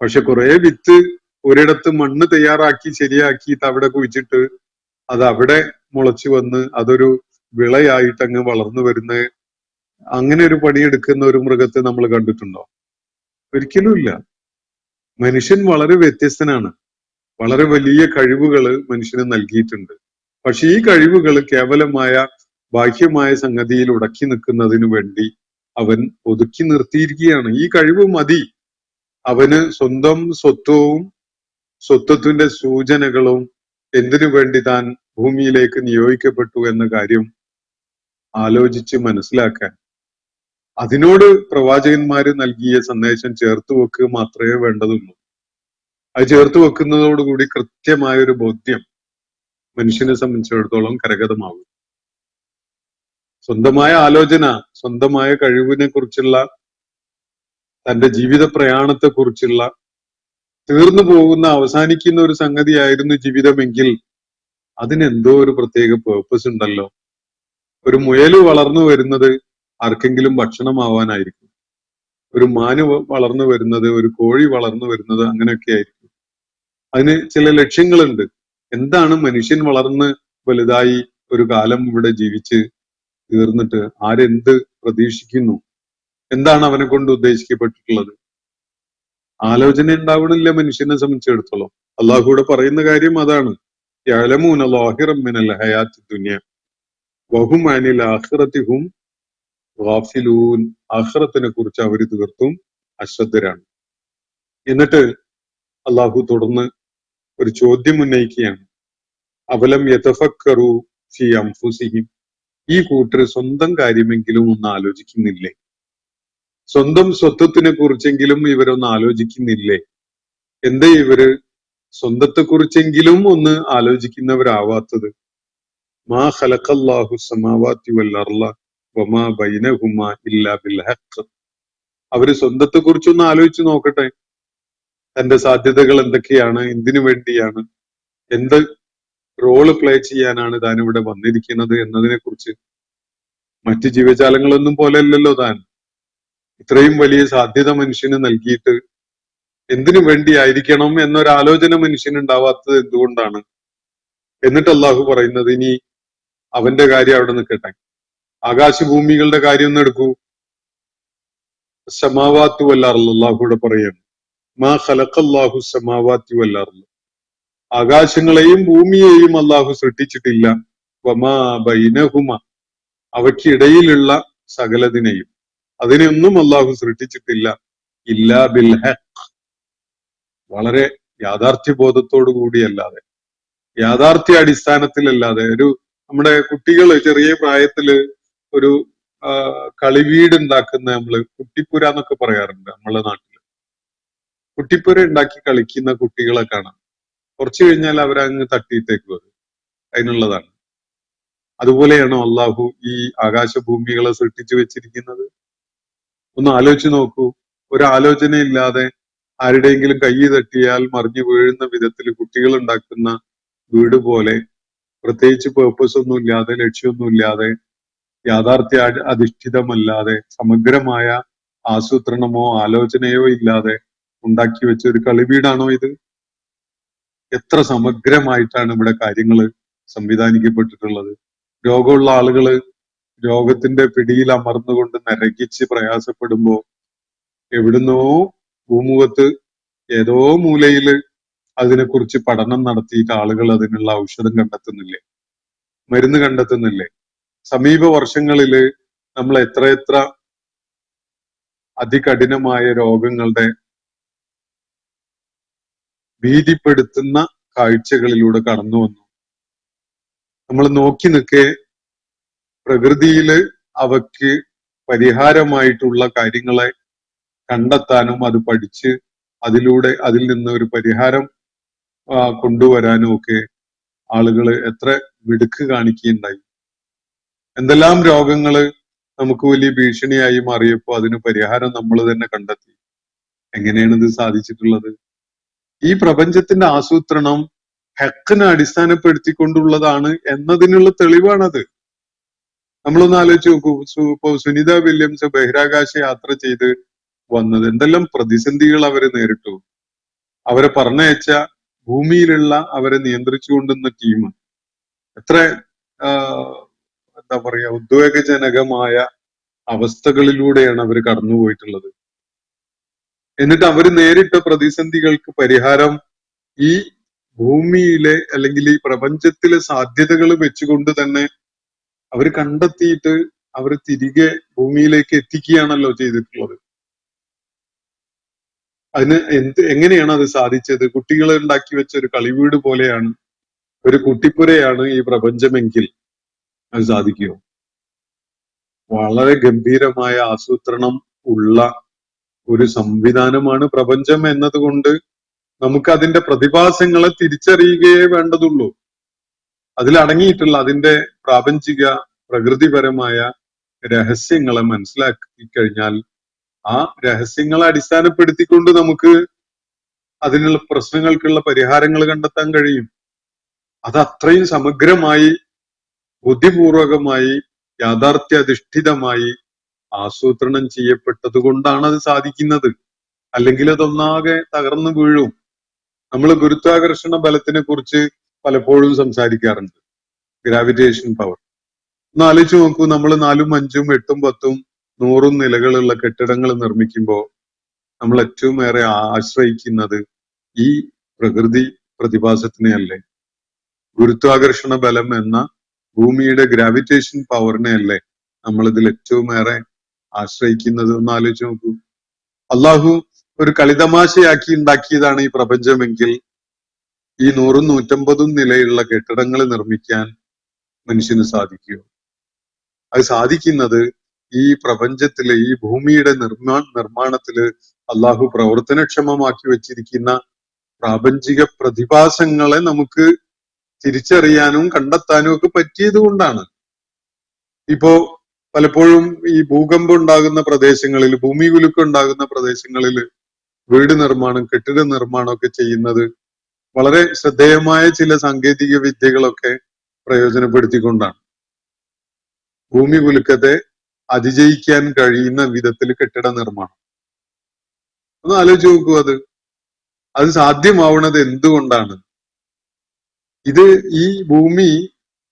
പക്ഷെ കുറെ വിത്ത് ഒരിടത്ത് മണ്ണ് തയ്യാറാക്കി ശരിയാക്കിയിട്ട് അവിടെ കുഴിച്ചിട്ട് അത് അവിടെ മുളച്ചു വന്ന് അതൊരു വിളയായിട്ട് അങ്ങ് വളർന്നു വരുന്ന അങ്ങനെ ഒരു പണിയെടുക്കുന്ന ഒരു മൃഗത്തെ നമ്മൾ കണ്ടിട്ടുണ്ടോ? ഒരിക്കലും ഇല്ല. മനുഷ്യൻ വളരെ വ്യത്യസ്തനാണ്. വളരെ വലിയ കഴിവുകൾ മനുഷ്യന് നൽകിയിട്ടുണ്ട്. പക്ഷെ ഈ കഴിവുകൾ കേവലമായ ബാഹ്യമായ സംഗതിയിൽ ഉടക്കി നിൽക്കുന്നതിന് വേണ്ടി അവൻ ഒതുക്കി നിർത്തിയിരിക്കുകയാണ്. ഈ കഴിവ് മതി അവന് സ്വന്തം സ്വത്വത്തിന്റെ സൂചനകളും എന്തിനു വേണ്ടി താൻ ഭൂമിയിലേക്ക് നിയോഗിക്കപ്പെട്ടു എന്ന കാര്യം ആലോചിച്ച് മനസ്സിലാക്കാൻ. അതിനോട് പ്രവാചകന്മാര് നൽകിയ സന്ദേശം ചേർത്ത് വെക്കുക മാത്രമേ വേണ്ടതുള്ളൂ. അത് ചേർത്ത് വെക്കുന്നതോടുകൂടി കൃത്യമായ ഒരു ബോധ്യം മനുഷ്യനെ സംബന്ധിച്ചിടത്തോളം കരഗതമാകും. സ്വന്തമായ ആലോചന, സ്വന്തമായ കഴിവിനെ കുറിച്ചുള്ള, തന്റെ ജീവിത പ്രയാണത്തെ കുറിച്ചുള്ള, തീർന്നു പോകുന്ന അവസാനിക്കുന്ന ഒരു സംഗതിയായിരുന്നു ജീവിതമെങ്കിൽ അതിനെന്തോ ഒരു പ്രത്യേക പേർപ്പസ് ഉണ്ടല്ലോ. ഒരു മുയല് വളർന്നു വരുന്നത് ആർക്കെങ്കിലും ഭക്ഷണമാവാനായിരിക്കും, ഒരു മാന് വളർന്നു വരുന്നത്, ഒരു കോഴി വളർന്നു വരുന്നത് അങ്ങനെയൊക്കെ ആയിരിക്കും. അതിന് ചില ലക്ഷ്യങ്ങളുണ്ട്. എന്താണ് മനുഷ്യൻ വളർന്ന് വലുതായി ഒരു കാലം ഇവിടെ ജീവിച്ച് തീർന്നിട്ട് ആരെന്ത് പ്രതീക്ഷിക്കുന്നു, എന്താണ് അവനെ കൊണ്ട് ഉദ്ദേശിക്കപ്പെട്ടിട്ടുള്ളത്? ആലോചന ഉണ്ടാവണില്ല മനുഷ്യനെ സംബന്ധിച്ചിടത്തോളം. അള്ളാഹുവിടെ പറയുന്ന കാര്യം അതാണ്. യഅലമൂന ളാഹിറൻ മിനൽ ഹയാത്തി ദുനിയ വഹും അനിൽ ആഖിറതി ഹും ഗാഫിലൂൻ. ആഖിറത്തിനെ കുറിച്ച് അവർ തീർത്തും അശ്രദ്ധരാണ്. എന്നിട്ട് അള്ളാഹു തുടർന്ന് ഒരു ചോദ്യം ഉന്നയിക്കുകയാണ്. അവലം യതഫക്കറു ഫി അൻഫുസിഹിം. ഈ കൂട്ടർ സ്വന്തം കാര്യമെങ്കിലും ഒന്ന് ആലോചിക്കുന്നില്ലേ? സ്വന്തം സ്വത്വത്തിനെ കുറിച്ചെങ്കിലും ഇവരൊന്ന് ആലോചിക്കുന്നില്ലേ? എന്തേ ഇവര് സ്വന്തത്തെ കുറിച്ചെങ്കിലും ഒന്ന് ആലോചിക്കുന്നവരാവാത്തത്? മാ ഖലഖല്ലാഹു സമാവാതി വൽ അർള വമാ ബൈനഹുമാ ഇല്ലാ ബിൽ ഹഖ്. അവര് സ്വന്തത്തെ കുറിച്ചൊന്ന് ആലോചിച്ച് നോക്കട്ടെ. തന്റെ സാധ്യതകൾ എന്തൊക്കെയാണ്, എന്തിനു വേണ്ടിയാണ്, എന്ത് റോള് പ്ലേ ചെയ്യാനാണ് താൻ ഇവിടെ വന്നിരിക്കുന്നത് എന്നതിനെ കുറിച്ച്. മറ്റ് ജീവജാലങ്ങളൊന്നും പോലെയല്ലല്ലോ താൻ. ഇത്രയും വലിയ സാധ്യത മനുഷ്യന് നൽകിയിട്ട് എന്തിനു വേണ്ടിയായിരിക്കണം എന്നൊരാലോചന മനുഷ്യനുണ്ടാവാത്തത് എന്തുകൊണ്ടാണ്? എന്നിട്ട് അള്ളാഹു പറയുന്നത്, ഇനി അവന്റെ കാര്യം അവിടെ നിൽക്കട്ടെ, ആകാശഭൂമികളുടെ കാര്യം ഒന്ന് എടുക്കൂ. സമാവാത്തു വല്ലാറുള്ള അള്ളാഹുവിടെ പറയാണ്, മാ ഖലഖല്ലാഹു സമാവാത്തി വല്ലാറുള്ള. ആകാശങ്ങളെയും ഭൂമിയെയും അള്ളാഹു സൃഷ്ടിച്ചിട്ടില്ല. വമാ ബൈനഹുമ, അവയ്ക്കിടയിലുള്ള സകലതിനെയും, അതിനെയൊന്നും അള്ളാഹു സൃഷ്ടിച്ചിട്ടില്ല. ഇല്ലാ ബിൽ ഹഖ്, വളരെ യാഥാർത്ഥ്യബോധത്തോടു കൂടിയല്ലാതെ, യാഥാർത്ഥ്യ അടിസ്ഥാനത്തിലല്ലാതെ. നമ്മുടെ കുട്ടികള് ചെറിയ പ്രായത്തില് ഒരു കളിവീട് ഉണ്ടാക്കുന്ന, നമ്മള് കുട്ടിപ്പുര എന്നൊക്കെ പറയാറുണ്ട് നമ്മളെ നാട്ടില്. കുട്ടിപ്പുര ഉണ്ടാക്കി കളിക്കുന്ന കുട്ടികളെ കാണാം. കുറച്ചു കഴിഞ്ഞാൽ അവരങ്ങ് തട്ടിയിട്ടേക്ക് വരും. അതിനുള്ളതാണ്. അതുപോലെയാണോ അള്ളാഹു ഈ ആകാശഭൂമികളെ സൃഷ്ടിച്ചു വെച്ചിരിക്കുന്നത്? ഒന്ന് ആലോചിച്ച് നോക്കൂ. ഒരു ആലോചനയില്ലാതെ ആരുടെയെങ്കിലും കൈ തട്ടിയാൽ മറിഞ്ഞു വീഴുന്ന വിധത്തിൽ കുട്ടികൾ ഉണ്ടാക്കുന്ന വീട് പോലെ, പ്രത്യേകിച്ച് പേർപ്പസ് ഒന്നുമില്ലാതെ, ലക്ഷ്യമൊന്നുമില്ലാതെ, യാഥാർത്ഥ്യ അധിഷ്ഠിതമല്ലാതെ, സമഗ്രമായ ആസൂത്രണമോ ആലോചനയോ ഇല്ലാതെ ഉണ്ടാക്കി വെച്ച ഒരു കളിവീടാണോ ഇത്? എത്ര സമഗ്രമായിട്ടാണ് ഇവിടെ കാര്യങ്ങൾ സംവിധാനിക്കപ്പെട്ടിട്ടുള്ളത്. രോഗമുള്ള ആളുകള് രോഗത്തിന്റെ പിടിയിൽ അമർന്നുകൊണ്ട് നരകിച്ച് പ്രയാസപ്പെടുമ്പോ എവിടുന്നോ ഭൂമുഖത്ത് ഏതോ മൂലയില് അതിനെക്കുറിച്ച് പഠനം നടത്തിയിട്ട് ആളുകൾ അതിനുള്ള ഔഷധം കണ്ടെത്തുന്നില്ലേ, മരുന്ന് കണ്ടെത്തുന്നില്ലേ? സമീപ വർഷങ്ങളില് നമ്മൾ എത്രയെത്ര അതികഠിനമായ രോഗങ്ങളുടെ ഭീതിപ്പെടുത്തുന്ന കാഴ്ചകളിലൂടെ കടന്നു വന്നു. നമ്മൾ നോക്കി നിൽക്കെ പ്രകൃതിയില് അവയ്ക്ക് പരിഹാരമായിട്ടുള്ള കാര്യങ്ങളെ കണ്ടെത്താനും അത് പഠിച്ച് അതിൽ നിന്ന് ഒരു പരിഹാരം കൊണ്ടുവരാനും ഒക്കെ ആളുകൾ എത്ര മിടുക്ക് കാണിക്കുകയുണ്ടായി. എന്തെല്ലാം രോഗങ്ങള് നമുക്ക് വലിയ ഭീഷണിയായി മാറിയപ്പോ അതിന് പരിഹാരം നമ്മൾ തന്നെ കണ്ടെത്തി. എങ്ങനെയാണ് ഇത് സാധിച്ചിട്ടുള്ളത്? ഈ പ്രപഞ്ചത്തിന്റെ ആസൂത്രണം ഹക്കിനെ അടിസ്ഥാനപ്പെടുത്തിക്കൊണ്ടുള്ളതാണ് എന്നതിനുള്ള തെളിവാണത്. നമ്മളൊന്ന് ആലോചിച്ച് നോക്കൂ. ഇപ്പൊ സുനിത വില്യംസ് ബഹിരാകാശ യാത്ര ചെയ്ത് വന്നത് എന്തെല്ലാം പ്രതിസന്ധികൾ അവര് നേരിട്ടു. അവരെ പറഞ്ഞയച്ച ഭൂമിയിലുള്ള അവരെ നിയന്ത്രിച്ചുകൊണ്ടുന്ന ടീം എത്ര എന്താ പറയാ ഉദ്വേഗജനകമായ അവസ്ഥകളിലൂടെയാണ് അവർ കടന്നുപോയിട്ടുള്ളത്. എന്നിട്ട് അവർ നേരിട്ട പ്രതിസന്ധികൾക്ക് പരിഹാരം ഈ ഭൂമിയിലെ അല്ലെങ്കിൽ ഈ പ്രപഞ്ചത്തിലെ സാധ്യതകൾ വെച്ചുകൊണ്ട് തന്നെ അവർ കണ്ടെത്തിയിട്ട് അവർ തിരികെ ഭൂമിയിലേക്ക് എത്തിക്കുകയാണല്ലോ ചെയ്തിട്ടുള്ളത്. അതിന് എങ്ങനെയാണ് അത് സാധിച്ചത്? കുട്ടികൾ ഉണ്ടാക്കി വെച്ച ഒരു കളിവീട് പോലെയാണ്, ഒരു കുട്ടിപ്പുരയാണ് ഈ പ്രപഞ്ചമെങ്കിൽ അത് സാധിക്കുമോ? വളരെ ഗംഭീരമായ ആസൂത്രണം ഉള്ള ഒരു സംവിധാനമാണ് പ്രപഞ്ചം എന്നതുകൊണ്ട് നമുക്ക് അതിന്റെ പ്രതിഭാസങ്ങളെ തിരിച്ചറിയുകയേ വേണ്ടതുള്ളൂ. അതിലടങ്ങിയിട്ടുള്ള അതിന്റെ പ്രാപഞ്ചിക പ്രകൃതിപരമായ രഹസ്യങ്ങളെ മനസ്സിലാക്കി കഴിഞ്ഞാൽ ആ രഹസ്യങ്ങളെ അടിസ്ഥാനപ്പെടുത്തിക്കൊണ്ട് നമുക്ക് അതിനുള്ള പ്രശ്നങ്ങൾക്കുള്ള പരിഹാരങ്ങൾ കണ്ടെത്താൻ കഴിയും. അത് അത്രയും സമഗ്രമായി, ബുദ്ധിപൂർവകമായി, യാഥാർത്ഥ്യാധിഷ്ഠിതമായി ആസൂത്രണം ചെയ്യപ്പെട്ടത് കൊണ്ടാണ് അത് സാധിക്കുന്നത്. അല്ലെങ്കിൽ അതൊന്നാകെ തകർന്നു വീഴും. നമ്മൾ ഗുരുത്വാകർഷണ ബലത്തിനെ കുറിച്ച് പലപ്പോഴും സംസാരിക്കാറുണ്ട്, ഗ്രാവിറ്റേഷൻ പവർ. ഒന്ന് ആലോചിച്ച് നോക്കൂ, നമ്മൾ 4ഉം 5ഉം 8ഉം 10ഉം 100ഉം നിലകളുള്ള കെട്ടിടങ്ങൾ നിർമ്മിക്കുമ്പോൾ നമ്മൾ ഏറ്റവും ഏറെ ആശ്രയിക്കുന്നത് ഈ പ്രകൃതി പ്രതിഭാസത്തിനെയല്ലേ? ഗുരുത്വാകർഷണ ബലം എന്ന ഭൂമിയുടെ ഗ്രാവിറ്റേഷൻ പവറിനെ അല്ലേ നമ്മൾ ഇതിൽ ഏറ്റവും ഏറെ ആശ്രയിക്കുന്നത്? ഒന്ന് ആലോചിച്ച് നോക്കൂ. അള്ളാഹു ഒരു കളിതമാശയാക്കി ഉണ്ടാക്കിയതാണ് ഈ പ്രപഞ്ചമെങ്കിൽ ഈ 100ഉം 150ഉം നിലയുള്ള കെട്ടിടങ്ങൾ നിർമ്മിക്കാൻ മനുഷ്യന് സാധിക്കുമോ? അത് സാധിക്കുന്നത് ഈ പ്രപഞ്ചത്തിലെ, ഈ ഭൂമിയുടെ നിർമ്മാണത്തില് അള്ളാഹു പ്രവർത്തനക്ഷമമാക്കി വെച്ചിരിക്കുന്ന പ്രാപഞ്ചിക പ്രതിഭാസങ്ങളെ നമുക്ക് തിരിച്ചറിയാനും കണ്ടെത്താനും ഒക്കെ പറ്റിയത് കൊണ്ടാണ്. ഇപ്പോ പലപ്പോഴും ഈ ഭൂകമ്പം ഉണ്ടാകുന്ന പ്രദേശങ്ങളിൽ, ഭൂമി കുലുക്കം ഉണ്ടാകുന്ന പ്രദേശങ്ങളിൽ വീട് നിർമ്മാണം, കെട്ടിട നിർമ്മാണം ഒക്കെ ചെയ്യുന്നത് വളരെ ശ്രദ്ധേയമായ ചില സാങ്കേതിക വിദ്യകളൊക്കെ പ്രയോജനപ്പെടുത്തിക്കൊണ്ടാണ്. ഭൂമി കുലുക്കത്തെ അതിജയിക്കാൻ കഴിയുന്ന വിധത്തിൽ കെട്ടിട നിർമ്മാണം. ഒന്ന് ആലോചിച്ച് നോക്കൂ. അത് സാധ്യമാവുന്നത് എന്തുകൊണ്ടാണ്? ഇത് ഈ ഭൂമി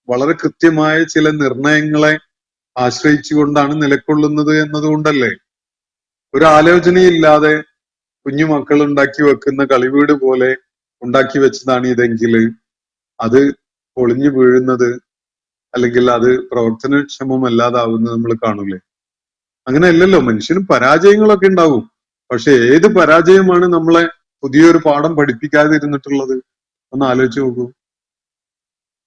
വളരെ കൃത്യമായ ചില നിർണയങ്ങളെ ആശ്രയിച്ചുകൊണ്ടാണ് നിലകൊള്ളുന്നത് എന്നതുകൊണ്ടല്ലേ? ഒരു ആലോചനയില്ലാതെ കുഞ്ഞു മക്കൾ ഉണ്ടാക്കി വെക്കുന്ന കളിവീട് പോലെ ഉണ്ടാക്കി വെച്ചതാണ് ഇതെങ്കിൽ അത് പൊളിഞ്ഞു വീഴുന്നത്, അല്ലെങ്കിൽ അത് പ്രവർത്തനക്ഷമമല്ലാതാവുന്നത് നമ്മൾ കാണൂലേ? അങ്ങനെയല്ലല്ലോ. മനുഷ്യനും പരാജയങ്ങളൊക്കെ ഉണ്ടാവും. പക്ഷെ ഏത് പരാജയമാണ് നമ്മളെ പുതിയൊരു പാഠം പഠിപ്പിക്കാതിരുന്നിട്ടുള്ളത്? ഒന്ന് ആലോചിച്ച് നോക്കൂ.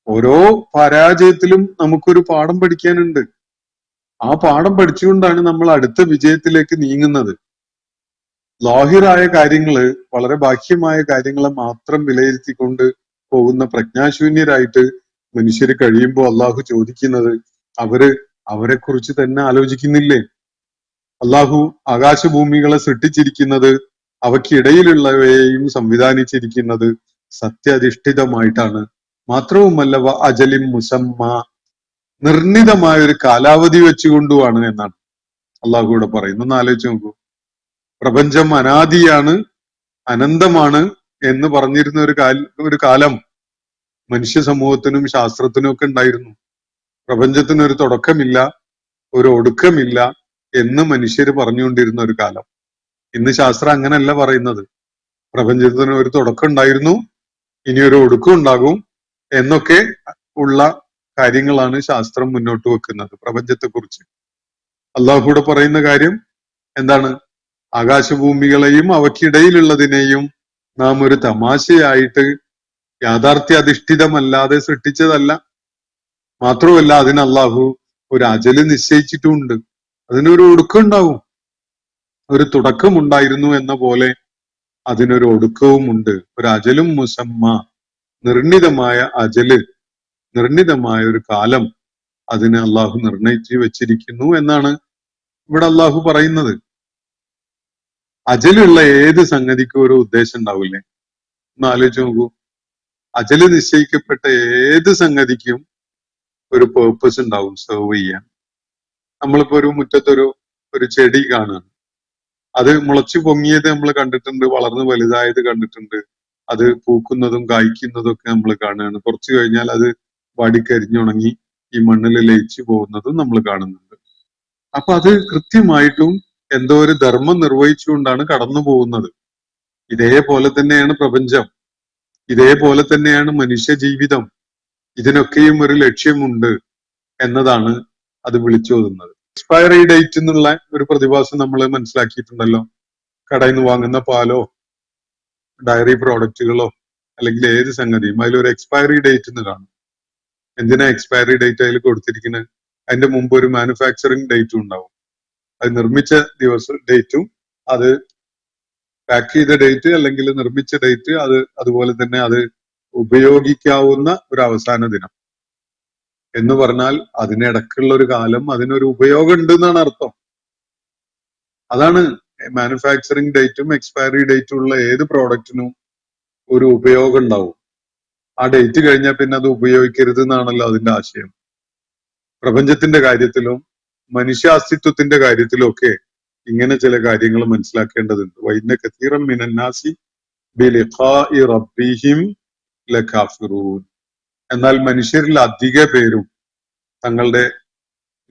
ഓരോ പരാജയത്തിലും നമുക്കൊരു പാഠം പഠിക്കാനുണ്ട്. ആ പാഠം പഠിച്ചുകൊണ്ടാണ് നമ്മൾ അടുത്ത വിജയത്തിലേക്ക് നീങ്ങുന്നത്. ലാഹിറായ കാര്യങ്ങള്, വളരെ ബാഹ്യമായ കാര്യങ്ങളെ മാത്രം വിലയിരുത്തിക്കൊണ്ട് പോകുന്ന പ്രജ്ഞാശൂന്യരായിട്ട് മനുഷ്യര് കഴിയുമ്പോൾ അള്ളാഹു ചോദിക്കുന്നത്, അവരെ കുറിച്ച് തന്നെ ആലോചിക്കുന്നില്ലേ? അള്ളാഹു ആകാശഭൂമികളെ സൃഷ്ടിച്ചിരിക്കുന്നത്, അവയ്ക്കിടയിലുള്ളവയെയും സംവിധാനിച്ചിരിക്കുന്നത് സത്യാധിഷ്ഠിതമായിട്ടാണ്. മാത്രവുമല്ല അജലിം മുസമ്മ, നിർണിതമായ ഒരു കാലാവധി വെച്ചുകൊണ്ടുമാണ് എന്നാണ് അള്ളാഹു ഇവിടെ പറയുന്നത്. ഒന്ന് ആലോചിച്ച് നോക്കൂ. പ്രപഞ്ചം അനാദിയാണ്, അനന്തമാണ് എന്ന് പറഞ്ഞിരുന്ന ഒരു കാലം മനുഷ്യ സമൂഹത്തിനും ശാസ്ത്രത്തിനും ഒക്കെ ഉണ്ടായിരുന്നു. പ്രപഞ്ചത്തിനൊരു തുടക്കമില്ല, ഒരു ഒടുക്കമില്ല എന്ന് മനുഷ്യര് പറഞ്ഞുകൊണ്ടിരുന്ന ഒരു കാലം. ഇന്ന് ശാസ്ത്രം അങ്ങനല്ല പറയുന്നത്. പ്രപഞ്ചത്തിന് ഒരു തുടക്കം ഉണ്ടായിരുന്നു, ഇനി ഒരു ഒടുക്കം ഉണ്ടാകും എന്നൊക്കെ ഉള്ള കാര്യങ്ങളാണ് ശാസ്ത്രം മുന്നോട്ട് വെക്കുന്നത് പ്രപഞ്ചത്തെ കുറിച്ച്. അള്ളാഹുവിടെ പറയുന്ന കാര്യം എന്താണ്? ആകാശഭൂമികളെയും അവയ്ക്കിടയിലുള്ളതിനെയും നാം ഒരു തമാശയായിട്ട് യാഥാർത്ഥ്യാധിഷ്ഠിതമല്ലാതെ സൃഷ്ടിച്ചതല്ല. മാത്രമല്ല അതിന് അള്ളാഹു ഒരു അജല് നിശ്ചയിച്ചിട്ടുമുണ്ട്. അതിനൊരു ഒടുക്കം ഉണ്ടാവും. ഒരു തുടക്കം ഉണ്ടായിരുന്നു എന്ന പോലെ അതിനൊരു ഒടുക്കവും ഉണ്ട്. ഒരു അജലും മുസമ്മ, നിർണിതമായ അജല്, നിർണിതമായ ഒരു കാലം അതിന് അള്ളാഹു നിർണയിച്ചു വെച്ചിരിക്കുന്നു എന്നാണ് ഇവിടെ അള്ളാഹു പറയുന്നത്. അജലുള്ള ഏത് സംഗതിക്കും ഒരു ഉദ്ദേശം ഉണ്ടാവില്ലേ? ഒന്ന് ആലോചിച്ച് നോക്കൂ. അജല് നിശ്ചയിക്കപ്പെട്ട ഏത് സംഗതിക്കും ഒരു പേർപ്പസ് ഉണ്ടാവും, സെർവ് ചെയ്യാൻ. നമ്മളിപ്പോ ഒരു മുറ്റത്തൊരു ചെടി കാണുകയാണ്. അത് മുളച്ചു പൊങ്ങിയത് നമ്മൾ കണ്ടിട്ടുണ്ട്, വളർന്ന് വലുതായത് കണ്ടിട്ടുണ്ട്, അത് പൂക്കുന്നതും കായ്ക്കുന്നതും ഒക്കെ നമ്മൾ കാണുകയാണ്. കുറച്ചു കഴിഞ്ഞാൽ അത് വാടിക്കരിഞ്ഞുണങ്ങി ഈ മണ്ണിൽ ലയിച്ചു പോകുന്നതും നമ്മൾ കാണുന്നുണ്ട്. അപ്പൊ അത് കൃത്യമായിട്ടും എന്തോ ഒരു ധർമ്മം നിർവഹിച്ചുകൊണ്ടാണ് കടന്നു പോകുന്നത്. ഇതേപോലെ തന്നെയാണ് പ്രപഞ്ചം, ഇതേപോലെ തന്നെയാണ് മനുഷ്യ ജീവിതം. ഇതിനൊക്കെയും ഒരു ലക്ഷ്യമുണ്ട് എന്നതാണ് അത് വിളിച്ചോതുന്നത്. എക്സ്പയറി ഡേറ്റ് എന്നുള്ള ഒരു പ്രതിഭാസം നമ്മൾ മനസ്സിലാക്കിയിട്ടുണ്ടല്ലോ. കടയിൽ നിന്ന് വാങ്ങുന്ന പാലോ ഡയറി പ്രോഡക്റ്റുകളോ അല്ലെങ്കിൽ ഏത് സംഗതിയും അതിലൊരു എക്സ്പയറി ഡേറ്റ് എന്ന് കാണും. എന്തിനാ എക്സ്പയറി ഡേറ്റ് അതിൽ കൊടുത്തിരിക്കുന്നത്? അതിന്റെ മുമ്പ് ഒരു മാനുഫാക്ചറിങ് ഡേറ്റും ഉണ്ടാവും. അത് നിർമ്മിച്ച ഡേറ്റും അത് പാക്ക് ചെയ്ത ഡേറ്റ് അല്ലെങ്കിൽ നിർമ്മിച്ച ഡേറ്റ്, അത് അതുപോലെ തന്നെ അത് ഉപയോഗിക്കാവുന്ന ഒരു അവസാന ദിനം എന്ന് പറഞ്ഞാൽ അതിനിടക്കുള്ള ഒരു കാലം അതിനൊരു ഉപയോഗം ഉണ്ട് എന്നാണ് അർത്ഥം. അതാണ് മാനുഫാക്ചറിങ് ഡേറ്റും എക്സ്പയറി ഡേറ്റും ഉള്ള ഏത് പ്രോഡക്റ്റിനും ഒരു ഉപയോഗം ഉണ്ടാവും. ആ ഡേറ്റ് കഴിഞ്ഞാൽ പിന്നെ അത് ഉപയോഗിക്കരുത് എന്നാണല്ലോ അതിന്റെ ആശയം. പ്രപഞ്ചത്തിന്റെ കാര്യത്തിലും മനുഷ്യാസ്തിത്വത്തിന്റെ കാര്യത്തിലും ഒക്കെ ഇങ്ങനെ ചില കാര്യങ്ങൾ മനസ്സിലാക്കേണ്ടതുണ്ട്. വൈന്ന കസീറൻ മിനന്നാസി ബിലിഖാഇ റബ്ബിഹിം ലകാഫിറൂൻ. എന്നാൽ മനുഷ്യരിൽ അധിക പേരും തങ്ങളുടെ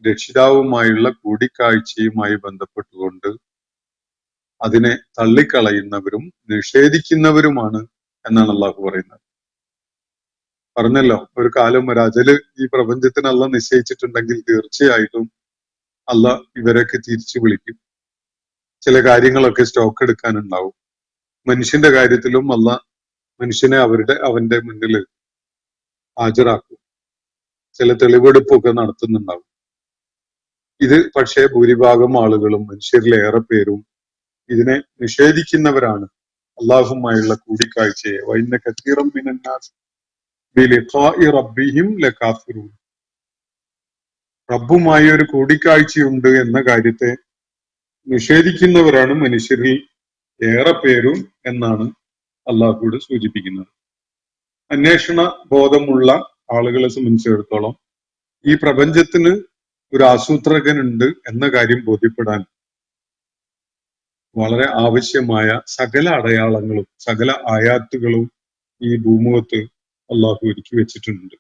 രക്ഷിതാവുമായുള്ള കൂടിക്കാഴ്ചയുമായി ബന്ധപ്പെട്ടുകൊണ്ട് അതിനെ തള്ളിക്കളയുന്നവരും നിഷേധിക്കുന്നവരുമാണ് എന്നാണ് അള്ളാഹു പറയുന്നത്. പറഞ്ഞല്ലോ, ഒരു കാലം ഒരു അജല് ഈ പ്രപഞ്ചത്തിന് അള്ള നിശ്ചയിച്ചിട്ടുണ്ടെങ്കിൽ തീർച്ചയായിട്ടും അള്ള ഇവരൊക്കെ തിരിച്ചു വിളിക്കും. ചില കാര്യങ്ങളൊക്കെ സ്റ്റോക്ക് എടുക്കാനുണ്ടാവും. മനുഷ്യന്റെ കാര്യത്തിലും അള്ള മനുഷ്യനെ അവന്റെ മുന്നിൽ ഹാജരാക്കും. ചില തെളിവെടുപ്പൊക്കെ നടത്തുന്നുണ്ടാവും. ഇത് പക്ഷേ ഭൂരിഭാഗം ആളുകളും, മനുഷ്യരിലേറെ പേരും ഇതിനെ നിഷേധിക്കുന്നവരാണ്. അള്ളാഹുമായുള്ള കൂടിക്കാഴ്ചയെ വൈന്ന കസീറൻ മിനന്നാസ് ബിലിഖാഇ റബ്ബിഹിം ലകാഫിറൂൻ. റബ്ബുമായി ഒരു കൂടിക്കാഴ്ചയുണ്ട് എന്ന കാര്യത്തെ നിഷേധിക്കുന്നവരാണ് മനുഷ്യരിൽ ഏറെ പേരും എന്നാണ് അള്ളാഹുവോട് സൂചിപ്പിക്കുന്നത്. അന്വേഷണ ബോധമുള്ള ആളുകളെ സംബന്ധിച്ചിടത്തോളം ഈ പ്രപഞ്ചത്തിന് ഒരു ആസൂത്രകനുണ്ട് എന്ന കാര്യം ബോധ്യപ്പെടാൻ വളരെ ആവശ്യമായ സകല അടയാളങ്ങളും സകല ആയാത്തുകളും ഈ ഭൂമുഖത്ത് അള്ളാഹു ഒരുക്കി വെച്ചിട്ടുണ്ട്.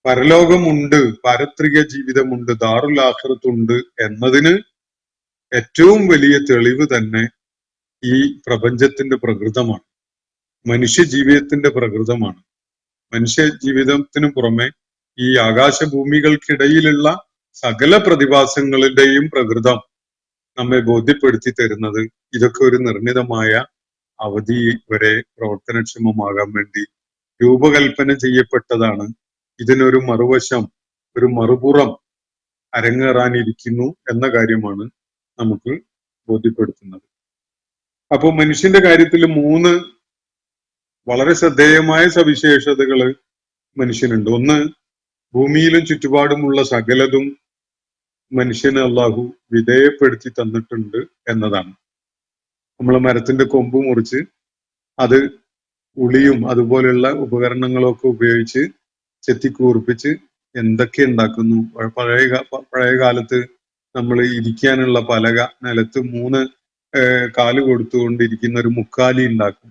പരലോകമുണ്ട്, പാരത്രിക ജീവിതമുണ്ട്, ദാറുൽ ആഖിറത്തുണ്ട് എന്നതിന് ഏറ്റവും വലിയ തെളിവ് തന്നെ ഈ പ്രപഞ്ചത്തിന്റെ പ്രകൃതമാണ്, മനുഷ്യ ജീവിതത്തിന്റെ പ്രകൃതമാണ്. മനുഷ്യ ജീവിതത്തിന് പുറമെ ഈ ആകാശഭൂമികൾക്കിടയിലുള്ള സകല പ്രതിഭാസങ്ങളുടെയും പ്രകൃതം നമ്മെ ബോധ്യപ്പെടുത്തി തരുന്നത് ഇതൊക്കെ ഒരു നിർണിതമായ അവധി വരെ പ്രവർത്തനക്ഷമമാകാൻ വേണ്ടി രൂപകൽപ്പന ചെയ്യപ്പെട്ടതാണ്. ഇതിനൊരു മറുവശം, ഒരു മറുപുറം അരങ്ങേറാനിരിക്കുന്നു എന്ന കാര്യമാണ് നമുക്ക് ബോധ്യപ്പെടുത്തുന്നത്. അപ്പോൾ മനുഷ്യന്റെ കാര്യത്തിൽ 3 വളരെ ശ്രദ്ധേയമായ സവിശേഷതകൾ മനുഷ്യനുണ്ട്. ഒന്ന്, ഭൂമിയിലും ചുറ്റുപാടുമുള്ള സകലതും മനുഷ്യന് അള്ളാഹു വിധേയപ്പെടുത്തി തന്നിട്ടുണ്ട് എന്നതാണ്. നമ്മൾ മരത്തിന്റെ കൊമ്പ് മുറിച്ച് അത് ഉളിയും അതുപോലെയുള്ള ഉപകരണങ്ങളൊക്കെ ഉപയോഗിച്ച് ചെത്തിക്കൂർപ്പിച്ച് എന്തൊക്കെ ഉണ്ടാക്കുന്നു. പഴയ കാലത്ത് നമ്മൾ ഇരിക്കാനുള്ള പലക നിലത്ത് 3 കാല് കൊടുത്തുകൊണ്ടിരിക്കുന്ന ഒരു മുക്കാലി ഉണ്ടാക്കും.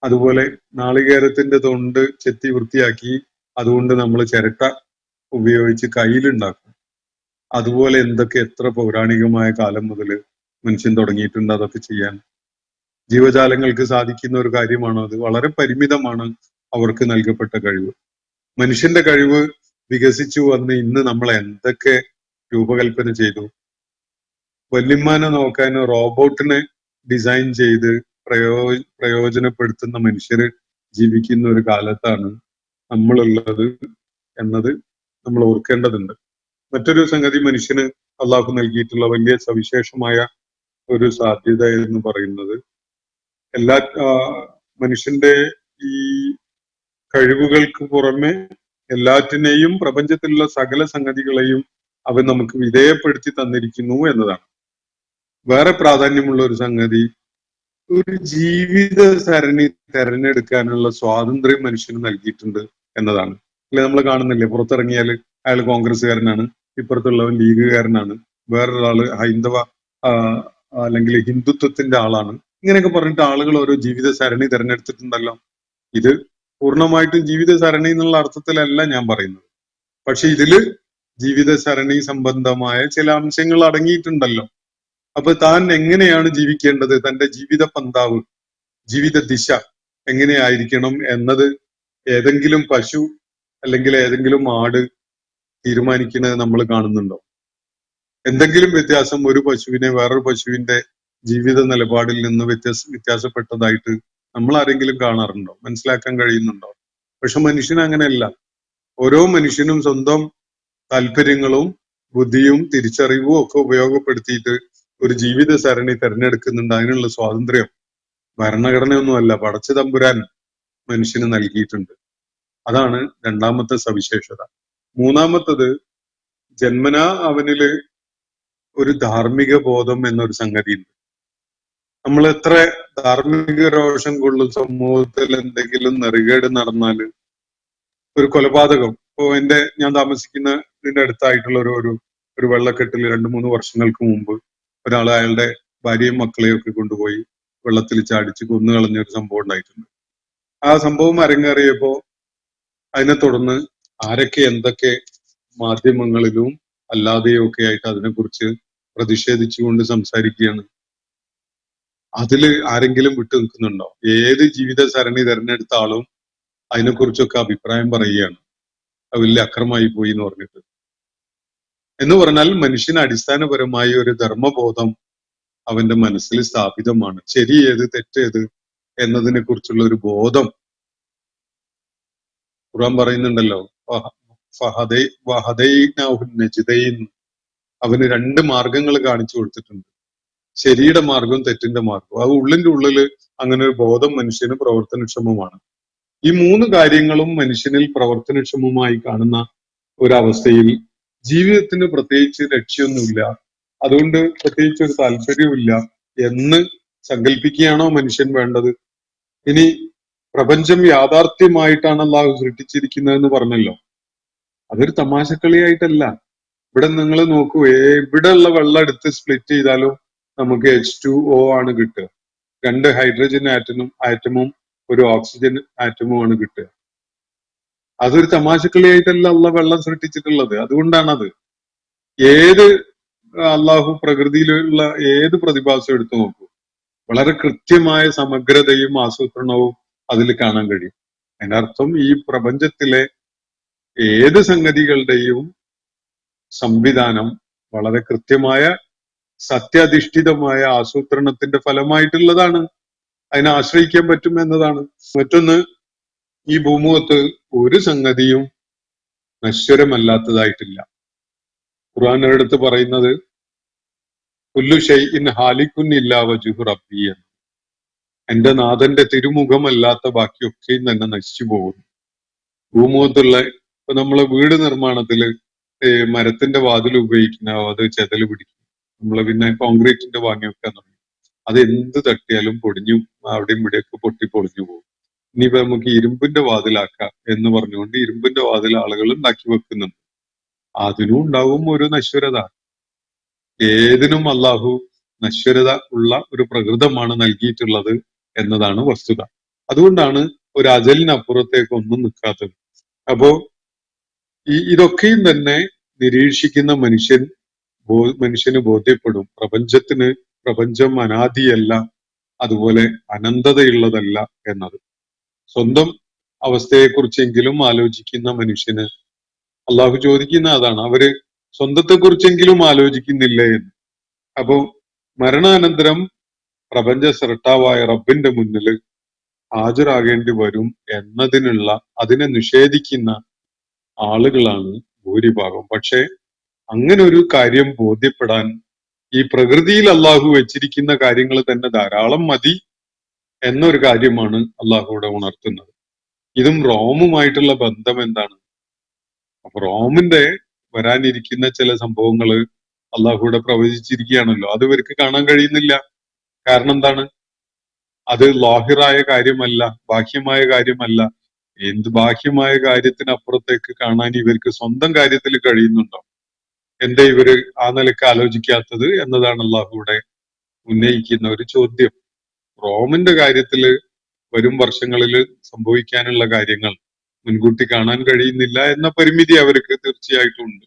അതുപോലെ നാളികേരത്തിന്റെ തൊണ്ട് ചെത്തി വൃത്തിയാക്കി അതുകൊണ്ട് നമ്മൾ ചിരട്ട ഉപയോഗിച്ച് കയ്യിലുണ്ടാക്കും. അതുപോലെ എന്തൊക്കെ എത്ര പൗരാണികമായ കാലം മുതൽ മനുഷ്യൻ തുടങ്ങിയിട്ടുണ്ട് അതൊക്കെ ചെയ്യാൻ. ജീവജാലങ്ങൾക്ക് സാധിക്കുന്ന ഒരു കാര്യമാണ് അത്. വളരെ പരിമിതമാണ് അവർക്ക് നൽകപ്പെട്ട കഴിവ്. മനുഷ്യന്റെ കഴിവ് വികസിച്ചു വന്ന് ഇന്ന് നമ്മൾ എന്തൊക്കെ രൂപകൽപ്പന ചെയ്തു. വല്യമ്മാനെ നോക്കാൻ റോബോട്ടിനെ ഡിസൈൻ ചെയ്ത് പ്രയോജനപ്പെടുത്തുന്ന മനുഷ്യര് ജീവിക്കുന്ന ഒരു കാലത്താണ് നമ്മളുള്ളത് എന്നത് നമ്മൾ ഓർക്കേണ്ടതുണ്ട്. മറ്റൊരു സംഗതി, മനുഷ്യന് അള്ളാഹു നൽകിയിട്ടുള്ള വലിയ സവിശേഷമായ ഒരു സാധ്യത എന്ന് പറയുന്നത് എല്ലാ മനുഷ്യന്റെ ഈ കഴിവുകൾക്ക് പുറമെ എല്ലാറ്റിനെയും പ്രപഞ്ചത്തിലുള്ള സകല സംഗതികളെയും അവൻ നമുക്ക് വിധേയപ്പെടുത്തി തന്നിരിക്കുന്നു എന്നതാണ്. വേറെ പ്രാധാന്യമുള്ള ഒരു സംഗതി, ഒരു ജീവിത സരണി തെരഞ്ഞെടുക്കാനുള്ള സ്വാതന്ത്ര്യം മനുഷ്യന് നൽകിയിട്ടുണ്ട് എന്നതാണ്. അല്ലെ, നമ്മൾ കാണുന്നില്ലേ, പുറത്തിറങ്ങിയാൽ അയാൾ കോൺഗ്രസ്സുകാരനാണ്, ഇപ്പുറത്തുള്ളവൻ ലീഗുകാരനാണ്, വേറൊരാള് ഹൈന്ദവ അല്ലെങ്കിൽ ഹിന്ദുത്വത്തിന്റെ ആളാണ്, ഇങ്ങനെയൊക്കെ പറഞ്ഞിട്ട് ആളുകൾ ഓരോ ജീവിത സരണി തെരഞ്ഞെടുത്തിട്ടുണ്ടല്ലോ. ഇത് പൂർണ്ണമായിട്ടും ജീവിത സരണി എന്നുള്ള അർത്ഥത്തിലല്ല ഞാൻ പറയുന്നത്. പക്ഷെ ഇതില് ജീവിത സരണി സംബന്ധമായ ചില അംശങ്ങൾ അടങ്ങിയിട്ടുണ്ടല്ലോ. അപ്പൊ താൻ എങ്ങനെയാണ് ജീവിക്കേണ്ടത്, തന്റെ ജീവിത പന്താവ്, ജീവിത ദിശ എങ്ങനെയായിരിക്കണം എന്നത് ഏതെങ്കിലും പശു അല്ലെങ്കിൽ ഏതെങ്കിലും ആട് തീരുമാനിക്കുന്നത് നമ്മൾ കാണുന്നുണ്ടോ? എന്തെങ്കിലും വ്യത്യാസം ഒരു പശുവിനെ വേറൊരു പശുവിന്റെ ജീവിത നിലപാടിൽ നിന്ന് വ്യത്യാസപ്പെട്ടതായിട്ട് നമ്മൾ ആരെങ്കിലും കാണാറുണ്ടോ, മനസ്സിലാക്കാൻ കഴിയുന്നുണ്ടോ? പക്ഷെ മനുഷ്യൻ അങ്ങനെയല്ല. ഓരോ മനുഷ്യനും സ്വന്തം താല്പര്യങ്ങളും ബുദ്ധിയും തിരിച്ചറിവും ഒക്കെ ഉപയോഗപ്പെടുത്തിയിട്ട് ഒരു ജീവിത സരണി തെരഞ്ഞെടുക്കുന്നുണ്ട്. അതിനുള്ള സ്വാതന്ത്ര്യം ഭരണഘടനയൊന്നുമല്ല, പടച്ച തമ്പുരാൻ മനുഷ്യന് നൽകിയിട്ടുണ്ട്. അതാണ് രണ്ടാമത്തെ സവിശേഷത. മൂന്നാമത്തത്, ജന്മനാ അവനില് ഒരു ധാർമ്മിക ബോധം എന്നൊരു സംഗതി ഉണ്ട്. നമ്മൾ എത്ര ധാർമ്മിക രോഷം കൊള്ളും, സമൂഹത്തിൽ എന്തെങ്കിലും നെറുകേട് നടന്നാല്, ഒരു കൊലപാതകം, ഇപ്പോ ഞാൻ താമസിക്കുന്ന ഇതിന്റെ അടുത്തായിട്ടുള്ള ഒരു വെള്ളക്കെട്ടിൽ 2-3 വർഷങ്ങൾക്ക് മുമ്പ് ഒരാൾ അയാളുടെ ഭാര്യയും മക്കളെയും ഒക്കെ കൊണ്ടുപോയി വെള്ളത്തിൽ ചാടിച്ച് കൊന്നുകളഞ്ഞ ഒരു സംഭവം ഉണ്ടായിട്ടുണ്ട്. ആ സംഭവം അരങ്ങേറിയപ്പോ അതിനെ തുടർന്ന് ആരൊക്കെ എന്തൊക്കെ മാധ്യമങ്ങളിലും അല്ലാതെയും ഒക്കെ ആയിട്ട് അതിനെക്കുറിച്ച് പ്രതിഷേധിച്ചുകൊണ്ട് സംസാരിക്കുകയാണ്. അതില് ആരെങ്കിലും വിട്ടു നിൽക്കുന്നുണ്ടോ? ഏത് ജീവിത സരണി തെരഞ്ഞെടുത്ത ആളും അതിനെക്കുറിച്ചൊക്കെ അഭിപ്രായം പറയുകയാണ്. അത് വലിയ അക്രമമായി പോയി എന്ന് പറഞ്ഞിട്ട്. എന്ന് പറഞ്ഞാൽ മനുഷ്യന് അടിസ്ഥാനപരമായ ഒരു ധർമ്മബോധം അവന്റെ മനസ്സിൽ സ്ഥാപിതമാണ്. ശരി ഏത് തെറ്റേത് എന്നതിനെ കുറിച്ചുള്ള ഒരു ബോധം ഖുർആൻ പറയുന്നുണ്ടല്ലോ, അവന് 2 മാർഗങ്ങൾ കാണിച്ചു കൊടുത്തിട്ടുണ്ട്, ശരിയുടെ മാർഗവും തെറ്റിന്റെ മാർഗവും. അത് ഉള്ളിന്റെ ഉള്ളില് അങ്ങനെ ഒരു ബോധം മനുഷ്യന് പ്രവർത്തനക്ഷമമാണ്. ഈ 3 കാര്യങ്ങളും മനുഷ്യനിൽ പ്രവർത്തനക്ഷമമായി കാണുന്ന ഒരവസ്ഥയിൽ ജീവിതത്തിന് പ്രത്യേകിച്ച് ലക്ഷ്യമൊന്നുമില്ല, അതുകൊണ്ട് പ്രത്യേകിച്ച് ഒരു താല്പര്യമില്ല എന്ന് സങ്കല്പിക്കുകയാണോ മനുഷ്യൻ വേണ്ടത്? ഇനി പ്രപഞ്ചം യാഥാർത്ഥ്യമായിട്ടാണ് അള്ളാഹു സൃഷ്ടിച്ചിരിക്കുന്നതെന്ന് പറഞ്ഞല്ലോ, അതൊരു തമാശക്കളിയായിട്ടല്ല. ഇവിടെ നിങ്ങൾ നോക്കൂ, ഇവിടെ ഉള്ള വെള്ളം എടുത്ത് സ്പ്ലിറ്റ് ചെയ്താലും നമുക്ക് H2O ആണ് കിട്ടുക. 2 ഹൈഡ്രജൻ ആറ്റമും ഒരു ഓക്സിജൻ ആറ്റമും ആണ് കിട്ടുക. അതൊരു തമാശക്കളിയായിട്ടല്ല അള്ളാഹ് വെള്ളം സൃഷ്ടിച്ചിട്ടുള്ളത്. അതുകൊണ്ടാണത്. ഏത് അള്ളാഹു പ്രകൃതിയിലുള്ള ഏത് പ്രതിഭാസം എടുത്തു നോക്കൂ, വളരെ കൃത്യമായ സമഗ്രതയും ആസൂത്രണവും അതിൽ കാണാൻ കഴിയും. അതിനർത്ഥം ഈ പ്രപഞ്ചത്തിലെ ഏത് സംഗതികളുടെയും സംവിധാനം വളരെ കൃത്യമായ സത്യാധിഷ്ഠിതമായ ആസൂത്രണത്തിന്റെ ഫലമായിട്ടുള്ളതാണ്. അതിനെ ആശ്രയിക്കാൻ പറ്റും എന്നതാണ്. മറ്റൊന്ന്, ഈ ഭൂമുഖത്ത് ഒരു സംഗതിയും നശ്വരമല്ലാത്തതായിട്ടില്ല. ഖുർആൻ അടുത്ത് പറയുന്നത് കുല്ലു ഷൈഇൻ ഹാലികുൻ ഇല്ലാ വജ്ഹു റബ്ബി എന്ന്. എന്റെ നാഥന്റെ തിരുമുഖമല്ലാത്ത ബാക്കിയൊക്കെയും തന്നെ നശിച്ചു പോകുന്നു. ഭൂമുഖത്തുള്ള ഇപ്പൊ നമ്മളെ വീട് നിർമ്മാണത്തില് മരത്തിന്റെ വാതിൽ ഉപയോഗിക്കുന്ന അത് ചെതല് പിടിക്കും. നമ്മള് പിന്നെ കോൺക്രീറ്റിന്റെ വാങ്ങി വെക്കാൻ തുടങ്ങി. അത് എന്ത് തട്ടിയാലും പൊടിഞ്ഞു, അവിടെയും ഇവിടെയൊക്കെ പൊട്ടി പൊളിഞ്ഞു പോകും. ഇനിയിപ്പോ നമുക്ക് ഇരുമ്പിന്റെ വാതിലാക്കാം എന്ന് പറഞ്ഞുകൊണ്ട് ഇരുമ്പിന്റെ വാതിൽ ആളുകൾ ഉണ്ടാക്കി വെക്കുന്നുണ്ട്. അതിനും ഉണ്ടാവും ഒരു നശ്വരത. ഏതിനും അള്ളാഹു നശ്വരത ഉള്ള ഒരു പ്രകൃതമാണ് നൽകിയിട്ടുള്ളത് എന്നതാണ് വസ്തുത. അതുകൊണ്ടാണ് ഒരു അജലിനപ്പുറത്തേക്ക് ഒന്നും നിൽക്കാത്തത്. അപ്പോ ഇതൊക്കെയും തന്നെ നിരീക്ഷിക്കുന്ന മനുഷ്യന് ബോധ്യപ്പെടും, പ്രപഞ്ചം അനാദിയല്ല, അതുപോലെ അനന്തതയുള്ളതല്ല എന്നത്. സ്വന്തം അവസ്ഥയെക്കുറിച്ചെങ്കിലും ആലോചിക്കുന്ന മനുഷ്യന് അള്ളാഹു ചോദിക്കുന്ന അതാണ്, അവര് സ്വന്തത്തെക്കുറിച്ചെങ്കിലും ആലോചിക്കുന്നില്ലേ എന്ന്. അപ്പോ മരണാനന്തരം പ്രപഞ്ച സൃഷ്ടാവായ റബ്ബിന്റെ മുന്നിൽ ഹാജരാകേണ്ടി വരും എന്നതിനുള്ള അതിനെ നിഷേധിക്കുന്ന ആളുകളാണ് ഭൂരിഭാഗം. പക്ഷെ അങ്ങനെ ഒരു കാര്യം ബോധ്യപ്പെടാൻ ഈ പ്രകൃതിയിൽ അള്ളാഹു വെച്ചിരിക്കുന്ന കാര്യങ്ങൾ തന്നെ ധാരാളം മതി എന്നൊരു കാര്യമാണ് അള്ളാഹു ഇവിടെ ഉണർത്തുന്നത്. ഇതും റോമുമായിട്ടുള്ള ബന്ധം എന്താണ്? അപ്പൊ റോമിന്റെ വരാനിരിക്കുന്ന ചില സംഭവങ്ങള് അള്ളാഹുവിടെ പ്രവചിച്ചിരിക്കുകയാണല്ലോ, അത് ഇവർക്ക് കാണാൻ കഴിയുന്നില്ല. കാരണം എന്താണ്? അത് ലാഹിറായ കാര്യമല്ല, ബാഹ്യമായ കാര്യമല്ല. എന്ത് ബാഹ്യമായ കാര്യത്തിനപ്പുറത്തേക്ക് കാണാൻ ഇവർക്ക് സ്വന്തം കാര്യത്തിൽ കഴിയുന്നുണ്ടോ? എന്താ ഇവര് ആ നിലക്ക് ആലോചിക്കാത്തത് എന്നതാണ് അള്ളാഹുവിടെ ഉന്നയിക്കുന്ന ഒരു ചോദ്യം. റോമിന്റെ കാര്യത്തില് വരും വർഷങ്ങളിൽ സംഭവിക്കാനുള്ള കാര്യങ്ങൾ മുൻകൂട്ടി കാണാൻ കഴിയുന്നില്ല എന്ന പരിമിതി അവർക്ക് തീർച്ചയായിട്ടും ഉണ്ട്.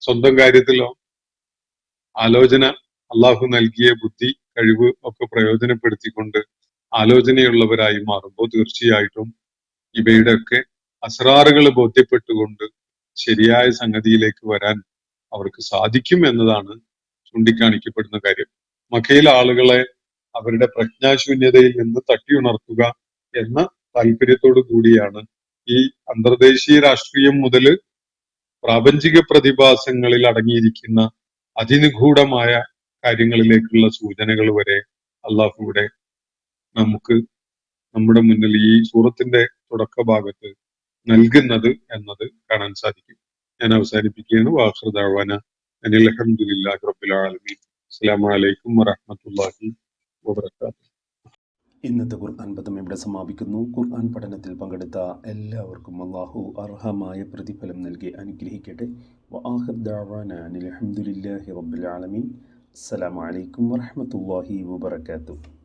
സ്വന്തം കാര്യത്തിലോ ആലോചന, അള്ളാഹു നൽകിയ ബുദ്ധി കഴിവ് ഒക്കെ പ്രയോജനപ്പെടുത്തിക്കൊണ്ട് ആലോചനയുള്ളവരായി മാറുമ്പോൾ തീർച്ചയായിട്ടും ഇവയുടെ ഒക്കെ അസ്രാറുകൾ ബോധ്യപ്പെട്ടുകൊണ്ട് ശരിയായ സംഗതിയിലേക്ക് വരാൻ അവർക്ക് സാധിക്കും എന്നതാണ് ചൂണ്ടിക്കാണിക്കപ്പെടുന്ന കാര്യം. മക്കയിലെ ആളുകളെ അവരുടെ പ്രജ്ഞാശൂന്യതയിൽ നിന്ന് തട്ടിയുണർത്തുക എന്ന താല്പര്യത്തോടു കൂടിയാണ് ഈ അന്തർദേശീയ രാഷ്ട്രീയം മുതൽ പ്രാപഞ്ചിക പ്രതിഭാസങ്ങളിൽ അടങ്ങിയിരിക്കുന്ന അതിനിഗൂഢമായ കാര്യങ്ങളിലേക്കുള്ള സൂചനകൾ വരെ അള്ളാഹു ഇവിടെ നമുക്ക് നമ്മുടെ മുന്നിൽ ഈ സൂറത്തിന്റെ തുടക്ക ഭാഗത്ത് നൽകുന്നത് എന്നത് കാണാൻ സാധിക്കും. ഞാൻ അവസാനിപ്പിക്കുകയാണ്. വാഖിറു ദഅ്വാന അനിൽ ഹംദുലില്ലാഹി റബ്ബിൽ ആലമീൻ. അസ്സലാമു അലൈക്കും വറഹ്മത്തുള്ളാഹി വബറകാതുഹു. ഇന്നത്തെ ഖുർആൻ പദം ഇവിടെ സമാപിക്കുന്നു. ഖുർആൻ പഠനത്തിൽ പങ്കെടുത്ത എല്ലാവർക്കും അല്ലാഹു അർഹമായ പ്രതിഫലം നൽകി അനുഗ്രഹിക്കട്ടെ. വആഖിറു ദഅ്വാന അനിൽ ഹംദുലില്ലാഹി റബ്ബിൽ ആലമീൻ. അസ്സലാമു അലൈക്കും വറഹ്മത്തുള്ളാഹി വബറകാതുഹു.